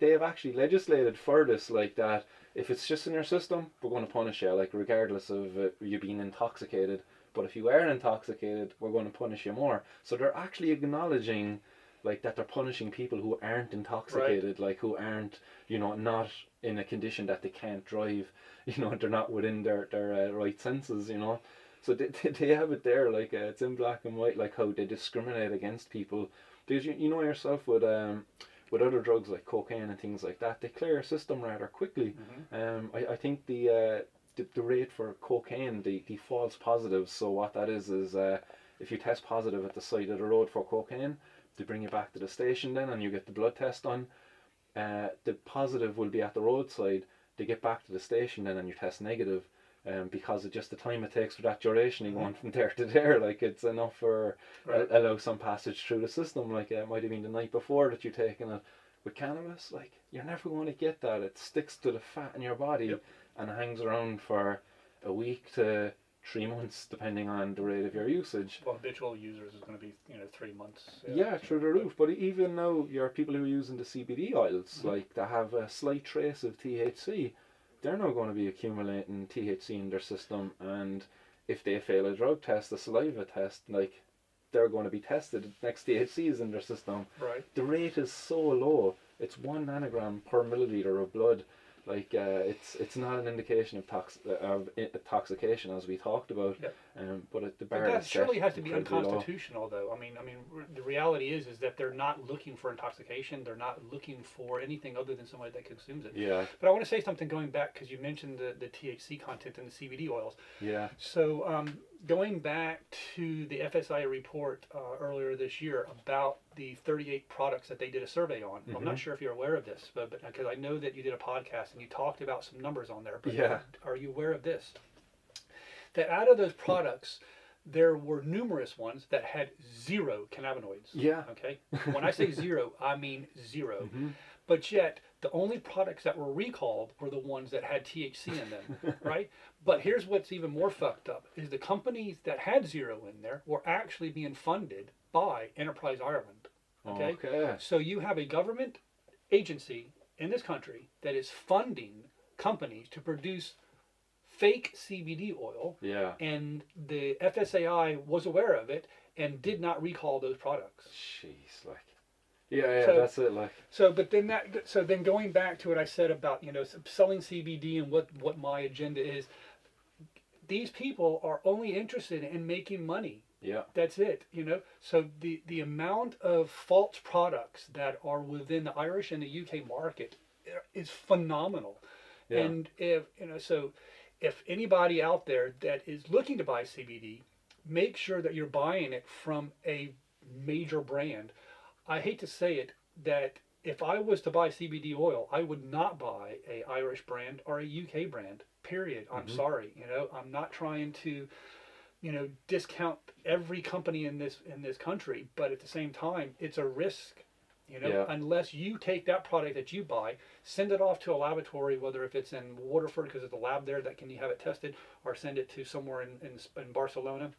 they have actually legislated for this, like that if it's just in your system, we're going to punish you, like regardless of you being intoxicated. But if you are intoxicated, we're going to punish you more. So they're actually acknowledging like that they're punishing people who aren't intoxicated, like who aren't, not in a condition that they can't drive, they're not within their right senses, So they have it there, like it's in black and white, like how they discriminate against people. Because you know yourself with other drugs like cocaine and things like that, they clear your system rather quickly. I think the rate for cocaine, the false positives. So what that is if you test positive at the side of the road for cocaine, they bring you back to the station then and you get the blood test done. The positive will be at the roadside. They get back to the station then and you test negative. Because of just the time it takes for that duration of going from there to there, like it's enough for allow some passage through the system. Like it might have been the night before that you're taking it, with cannabis, like, you're never going to get that. It sticks to the fat in your body and hangs around for a week to 3 months, depending on the rate of your usage. Well, habitual users is going to be 3 months. Yeah, through the roof. But even now, your people who are using the CBD oils, like, that have a slight trace of THC, they're now going to be accumulating THC in their system, and if they fail a drug test, a saliva test, like, they're going to be tested next THCs in their system. Right. The rate is so low. It's 1 nanogram per milliliter of blood. Like, it's not an indication of intoxication, as we talked about. Yep. But the But bar that is surely set has to be incredibly low. unconstitutional, though. I mean, the reality is that they're not looking for intoxication. They're not looking for anything other than somebody that consumes it. Yeah. But I want to say something going back, because you mentioned the THC content in the CBD oils. Yeah. So going back to the FSAI report earlier this year about the 38 products that they did a survey on. I'm not sure if you're aware of this, but because I know that you did a podcast and you talked about some numbers on there. But are you aware of this? That out of those products, there were numerous ones that had 0 cannabinoids. Yeah. Okay. When I say 0, I mean 0. But yet, the only products that were recalled were the ones that had THC in them, right? But here's what's even more fucked up, is the companies that had 0 in there were actually being funded by Enterprise Ireland, okay? So you have a government agency in this country that is funding companies to produce fake CBD oil, and the FSAI was aware of it and did not recall those products. Jeez, like... So, that's it. Like, so then going back to what I said about selling CBD and what my agenda is, these people are only interested in making money. Yeah, that's it. So the amount of false products that are within the Irish and the UK market is phenomenal. Yeah. And if anybody out there that is looking to buy CBD, make sure that you're buying it from a major brand. I hate to say it, that if I was to buy CBD oil, I would not buy a Irish brand or a UK brand, period. I'm sorry. I'm not trying to, discount every company in this country, but at the same time, it's a risk, unless you take that product that you buy, send it off to a laboratory, whether if it's in Waterford, because there's a lab there that can have it tested, or send it to somewhere in Barcelona.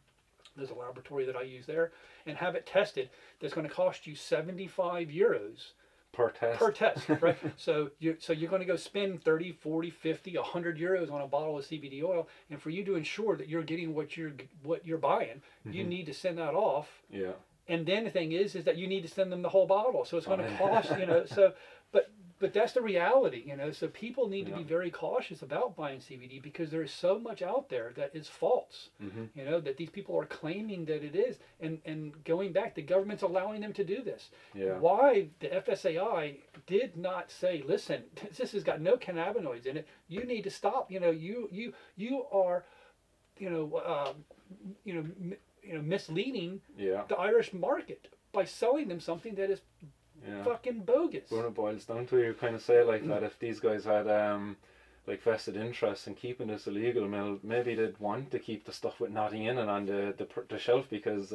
There's a laboratory that I use there, and have it tested. That's going to cost you €75 per test. Per test, right? So you're going to go spend 30, 40, 50, €100 on a bottle of CBD oil, and for you to ensure that you're getting what you're buying, you need to send that off. Yeah. And then the thing is that you need to send them the whole bottle, so it's going to cost, So, but that's the reality, So people need to be very cautious about buying CBD, because there is so much out there that is false, that these people are claiming that it is. And going back, the government's allowing them to do this. Yeah. Why the FSAI did not say, listen, this has got no cannabinoids in it. You need to stop. You are, misleading the Irish market by selling them something that is fucking bogus. When it boils down to it, you kind of say like that if these guys had like vested interest in keeping this illegal, maybe they'd want to keep the stuff with nothing in it on the shelf, because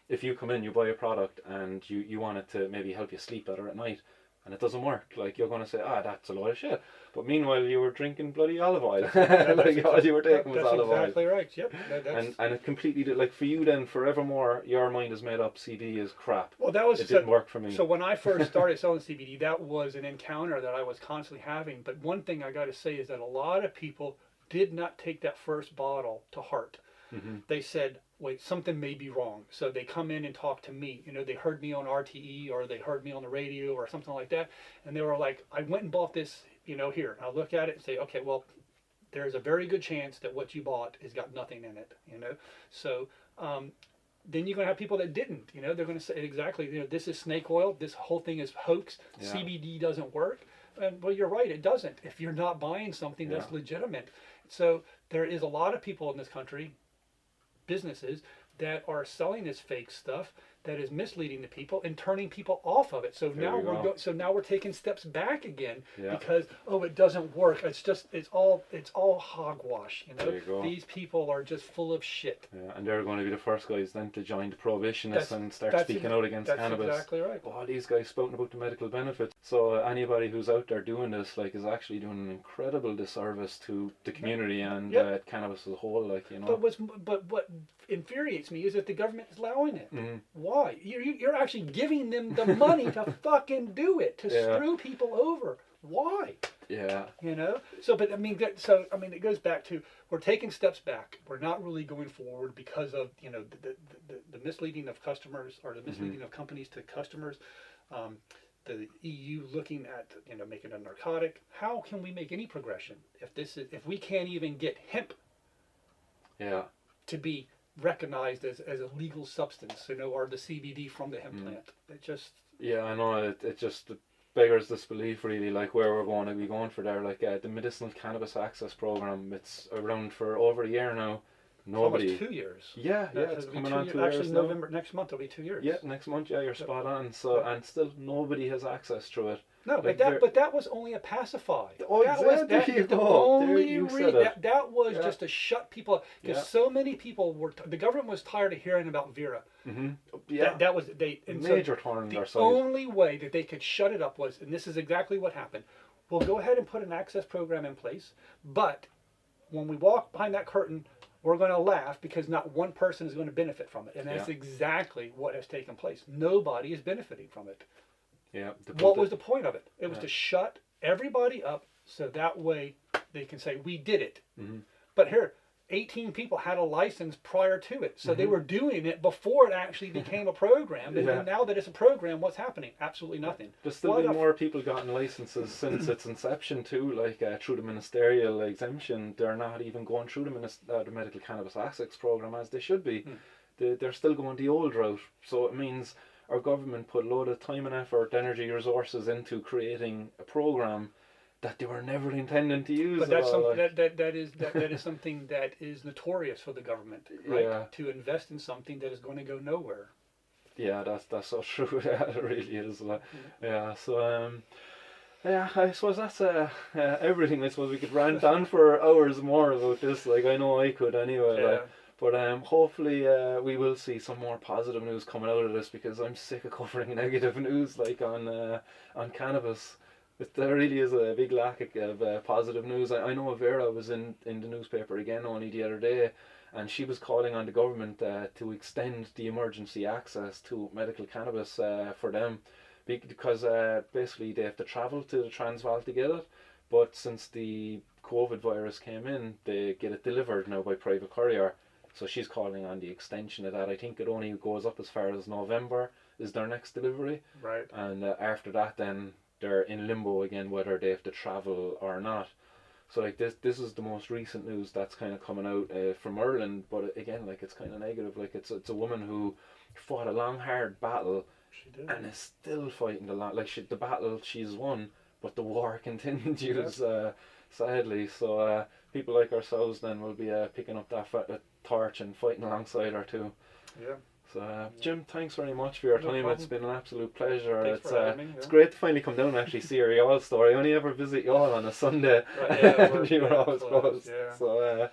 if you come in, you buy a product and you want it to maybe help you sleep better at night, and it doesn't work, like, you're going to say, that's a load of shit. But meanwhile, you were drinking bloody olive oil. Like, all you were taking was olive oil. That's exactly right. Yep. And it completely like, for you then, forevermore, your mind is made up. CBD is crap. Well, it didn't work for me. So when I first started selling CBD, that was an encounter that I was constantly having. But one thing I got to say is that a lot of people did not take that first bottle to heart. They said, wait, something may be wrong. So they come in and talk to me. They heard me on RTE, or they heard me on the radio or something like that. And they were like, I went and bought this, here. And I'll look at it and say, okay, well, there's a very good chance that what you bought has got nothing in it, So then you're going to have people that didn't, they're going to say exactly, this is snake oil. This whole thing is hoax. Yeah. CBD doesn't work. And, well, you're right, it doesn't, if you're not buying something that's legitimate. So there is a lot of people in this country, businesses, that are selling this fake stuff that is misleading the people and turning people off of it. So now we're taking steps back again because it doesn't work. It's all hogwash. You know, there you go. These people are just full of shit. Yeah, and they're going to be the first guys then to join the prohibitionists and start speaking out against cannabis. That's exactly right. Oh, these guys spouting about the medical benefits. So anybody who's out there doing this, like, is actually doing an incredible disservice to the community and cannabis as a whole, like, you know. But what infuriates me is that the government is allowing it. Mm-hmm. Why? You're actually giving them the money to fucking do it, to screw people over. Why? Yeah. You know. So, but I mean, it goes back to, we're taking steps back. We're not really going forward because of, you know, the misleading of customers, or the misleading of companies to customers. The EU looking at, you know, making a narcotic. How can we make any progression if we can't even get hemp to be recognized as a legal substance, you know, or the CBD from the hemp plant? It just... Yeah, I know, it just beggars disbelief, really, like, where we're going to be going for there. Like, the medicinal cannabis access program, it's around for over a year now. Nobody... Almost 2 years. Yeah, it's coming on 2 years actually, now. November, next month it'll be 2 years. Yeah, next month, you're spot on. So, and still nobody has access to it. No, like, but that was only a pacify. Oh, that exactly. was the only reason. That was just to shut people up, because so many people were. The government was tired of hearing about Vera. Mm-hmm. Yeah, that was major thorn in their side. The only way that they could shut it up was, and this is exactly what happened. We'll go ahead and put an access program in place, but when we walk behind that curtain, we're going to laugh because not one person is going to benefit from it, and that's exactly what has taken place. Nobody is benefiting from it. Yeah. What was the point of it? It was to shut everybody up, so that way they can say, we did it. Mm-hmm. But here, 18 people had a license prior to it, so they were doing it before it actually became a program. And then now that it's a program, what's happening? Absolutely nothing. There's still been more people gotten licenses since its inception too, like through the ministerial exemption. They're not even going through the medical cannabis access program as they should be. They're still going the old route. So it means our government put a load of time and effort, energy, resources into creating a program that they were never intending to use. But that's that is something that is notorious for the government, right? Yeah. To invest in something that is going to go nowhere. Yeah, that's so true. Yeah, it really is. Yeah. So I suppose that's everything. I suppose we could rant on for hours more about this. Like, I know I could anyway. Yeah. But hopefully we will see some more positive news coming out of this, because I'm sick of covering negative news, like on cannabis. There really is a big lack of positive news. I know Vera was in the newspaper again only the other day, and she was calling on the government to extend the emergency access to medical cannabis for them, because basically they have to travel to the Transvaal to get it, but since the COVID virus came in, they get it delivered now by private courier. So she's calling on the extension of that. I think it only goes up as far as November is their next delivery. Right. And after that, then they're in limbo again whether they have to travel or not. So like this is the most recent news that's kind of coming out from Ireland. But again, like, it's kind of negative. Like, it's a woman who fought a long, hard battle. She did. And is still fighting the battle she's won, but the war continues. Sadly. So people like ourselves then will be picking up that torch and fighting alongside her too. Yeah. So Jim, thanks very much for your time. Problem. It's been an absolute pleasure. It's great to finally come down and actually see your Youghal store. I only ever visit Youghal on a Sunday. Right, yeah, you were always closed. Yeah. So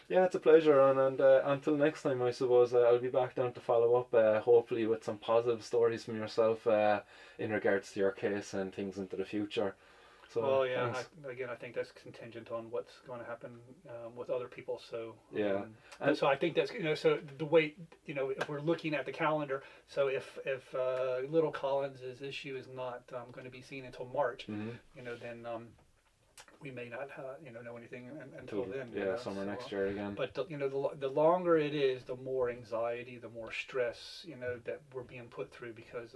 it's a pleasure, and until next time, I suppose I'll be back down to follow up, hopefully with some positive stories from yourself in regards to your case and things into the future. So, well, yeah. I think that's contingent on what's going to happen with other people. So and so I think that's, so the way, if we're looking at the calendar, so if Little Collins's issue is not going to be seen until March, then we may not know anything until then. Yeah, summer next year again. But the longer it is, the more anxiety, the more stress that we're being put through, because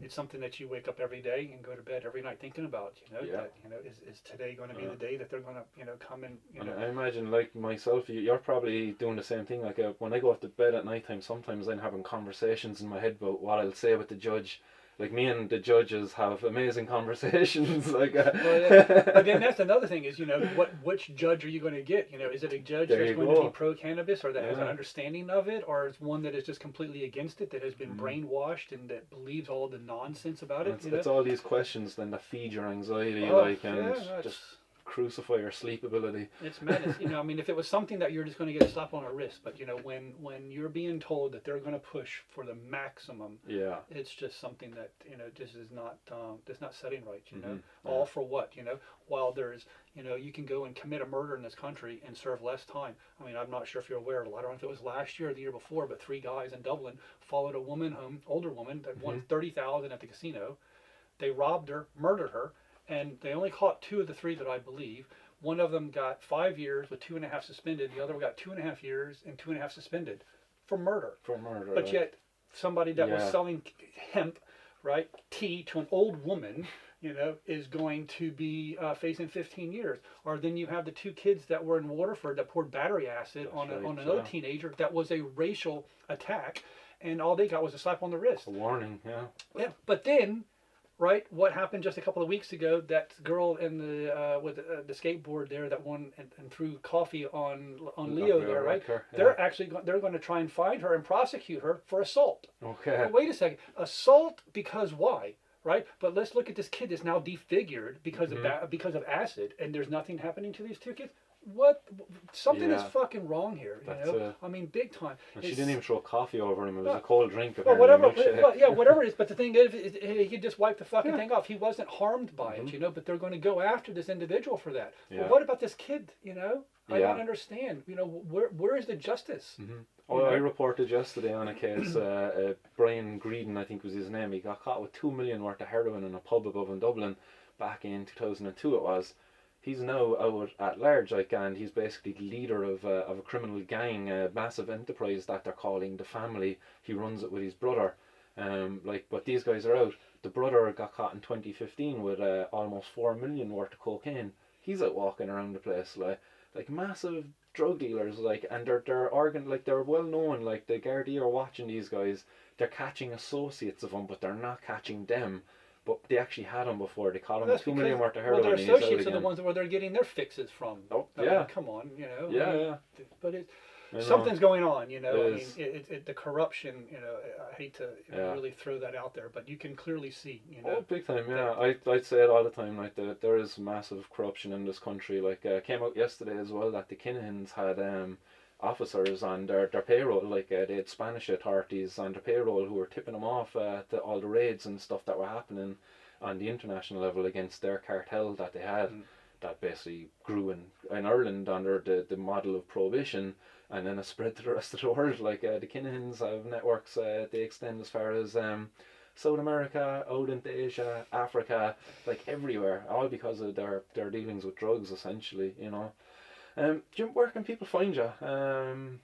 it's something that you wake up every day and go to bed every night thinking about. That is today going to be the day that they're going to come and I imagine, like myself, you're probably doing the same thing. Like when I go to bed at night time, sometimes I'm having conversations in my head about what I'll say with the judge. like me and the judges have amazing conversations. Like, Well, yeah. But then that's another thing is, which judge are you going to get? Is it a judge There that's you going go. to be pro-cannabis or that has an Yeah. understanding of it, or is one that is just completely against it, that has been brainwashed and that believes all the nonsense about it? It's all these questions then that feed your anxiety, Oh, and yeah, just crucify your sleep ability. it's madness. I mean, if it was something that you're just going to get a slap on the wrist, but when you're being told that they're going to push for the maximum, Yeah. it's just something that just is not that's not setting right. Mm-hmm. All for what? While there's you can go and commit a murder in this country and serve less time. I mean, I'm not sure if you're aware. I don't know if it was last year or the year before, but 3 guys in Dublin followed a woman home, older woman that won $30,000 at the casino. They robbed her, murdered her. And they only caught 2 of the 3 that I believe. One of them got 5 years with 2.5 suspended. The other got 2.5 years and 2.5 suspended for murder. For murder. But right. yet, somebody that was Yeah. selling hemp, right, tea to an old woman, is going to be facing 15 years. Or then you have the 2 kids that were in Waterford that poured battery acid That's on right, another yeah. teenager. That was a racial attack, and all they got was a slap on the wrist. A warning, yeah. Yeah, but then, right, what happened just a couple of weeks ago? That girl in the with the skateboard there that won and threw coffee on Leo there, right? Yeah. They're actually they're going to try and find her and prosecute her for assault. Okay. Well, wait a second, assault because why? Right, but let's look at this kid that's now defigured because of acid, and there's nothing happening to these 2 kids. What? Something is Yeah. fucking wrong here. That's I mean, big time. And she didn't even throw coffee over him. It was a Well, cold drink. Well, Apparently, whatever. milkshake. Well, yeah, whatever it is. But the thing is, he just wiped the fucking Yeah. thing off. He wasn't harmed by it, But they're going to go after this individual for that. Yeah. Well, what about this kid? I Yeah. don't understand. Where is the justice? Oh, I reported yesterday on a case. Brian Greedon, I think was his name. He got caught with 2 million worth of heroin in a pub above in Dublin back in 2002. It was. He's now out at large, and he's basically the leader of a criminal gang, a massive enterprise that they're calling the Family. He runs it with his brother. But these guys are out. The brother got caught in 2015 with almost 4 million worth of cocaine. He's out walking around the place like massive drug dealers, and they're well known. Like the Gardaí are watching these guys. They're catching associates of them, but they're not catching them. But they actually had him before. They caught him with 2 million worth of heroin. Well, their and he's out associates are the again. ones where they're getting their fixes from. Oh, I mean, yeah. come on, Yeah. But I know. something's going on, I It mean, is. the corruption, I hate to Yeah. really throw that out there, but you can clearly see, Oh, big time, yeah. I'd say it all the time, there is massive corruption in this country. Came out yesterday as well that the Kinahans had officers on their payroll, they had Spanish authorities on their payroll who were tipping them off to all the raids and stuff that were happening on the international level against their cartel that they had, that basically grew in Ireland under the model of prohibition, and then it spread to the rest of the world. The Kinahans have networks, they extend as far as South America, out into Asia, Africa, everywhere, all because of their dealings with drugs, essentially, Jim, where can people find you?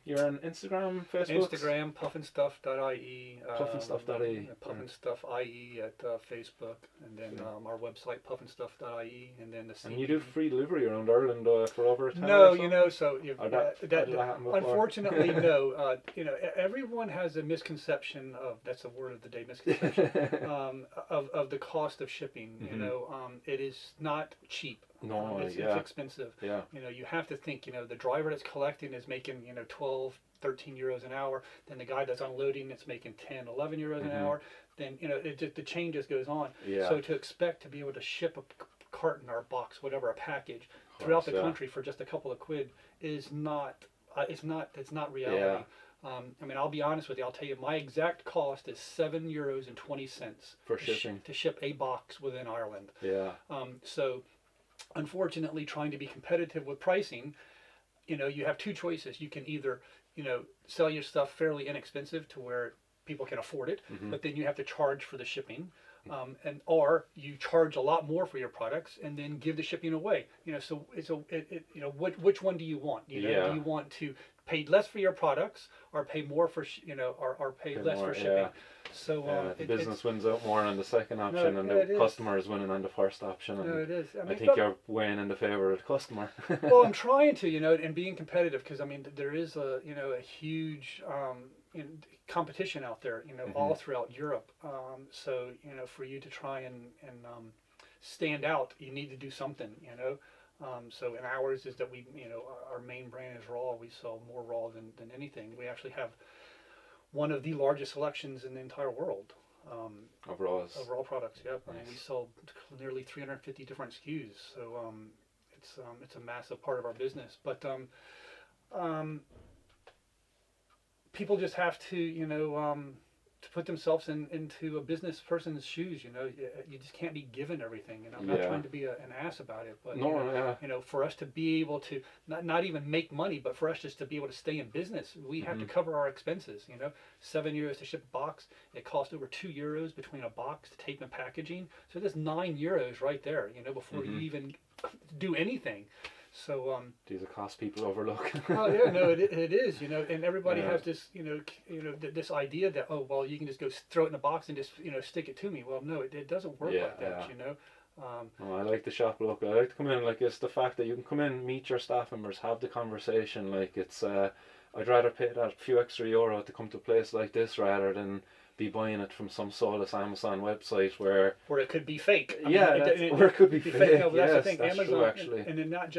You're on Instagram, Facebook? Instagram, puffinstuff.ie. Puffinstuff.ie. Puffinstuff.ie at Facebook, and then our website, puffinstuff.ie, and then the CBD. And you do free delivery around Ireland for over a time? No, or something? so Or that happened before? unfortunately, no. Everyone has a misconception of, that's the word of the day, misconception, of the cost of shipping. It is not cheap. No, it's yeah. expensive. Yeah. You have to think, the driver that's collecting is making, 12, 13 euros an hour. Then the guy that's unloading it's making 10, 11 euros an hour. Then, the chain just goes on. Yeah. So to expect to be able to ship a carton or a box, whatever, a package throughout the country for just a couple of quid is not, it's not reality. Yeah. I'll be honest with you. I'll tell you, my exact cost is €7.20 For shipping. to ship a box within Ireland. Yeah. So, unfortunately, trying to be competitive with pricing, you have 2 choices. You can either, sell your stuff fairly inexpensive to where people can afford it, but then you have to charge for the shipping, or you charge a lot more for your products and then give the shipping away. So which one do you want? Do you want to pay less for your products, or pay more for or pay less for shipping? Yeah. So the business wins out more on the second option, and the customer is winning on the first option. And no, it is. I think you're weighing in the favour of the customer. Well, I'm trying to, and being competitive, because there is a huge, competition out there, all throughout Europe. So for you to try and stand out, you need to do something. So in ours is that we, our main brand is raw. We sell more raw than anything. We actually have one of the largest selections in the entire world. Of raws. Of raw products, yep. Nice. I mean, we sell nearly 350 different SKUs, so it's a massive part of our business. But people just have to, to put themselves into a business person's shoes. You just can't be given everything. I'm not trying to be an ass about it, but for us to be able to not even make money, but for us just to be able to stay in business, we have to cover our expenses. €7 to ship a box. It costs over €2 between a box, the tape and packaging. So there's €9 right there. Before you even do anything. So these are costs people overlook. Oh yeah, no, it is, and everybody has this, this idea that, oh well, you can just go throw it in a box and just stick it to me. Well, no, it doesn't work like that, I like the shop look. I like to come in, like, it's the fact that you can come in, meet your staff members, have the conversation. Like, it's I'd rather pay that few extra euro to come to a place like this rather than be buying it from some soulless Amazon website where it could be fake. Where it could be fake. No, that's the thing. That's Amazon, true, actually. and then not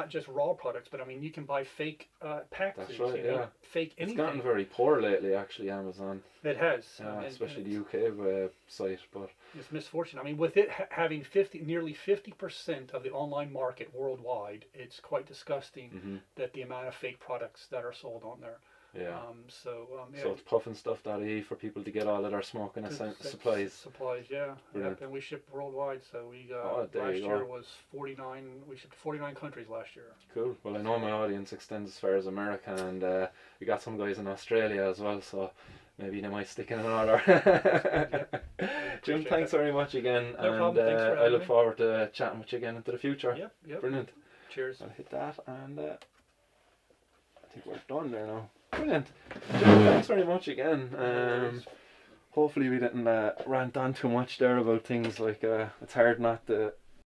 just raw products, but I mean you can buy fake packages. That's right. Fake anything. It's gotten very poor lately, actually. Amazon. It has. Especially the UK website, but it's misfortune. I mean, with it having nearly 50% of the online market worldwide, it's quite disgusting that the amount of fake products that are sold on there. So it's puffing stuff.ie for people to get all of their smoking supplies. Supplies, and we ship worldwide. So we last year was 49. We shipped 49 countries last year. Cool. Well, I know my audience extends as far as America, and we got some guys in Australia as well. So maybe they might stick in an order. Jim, thanks very much again, no problem. Thanks for I look me. forward to chatting with you again into the future. Yep. Brilliant. Cheers. I'll hit that, and I think we're done there now. Brilliant. Jim, thanks very much again. Hopefully we didn't rant on too much there about things like it's hard not to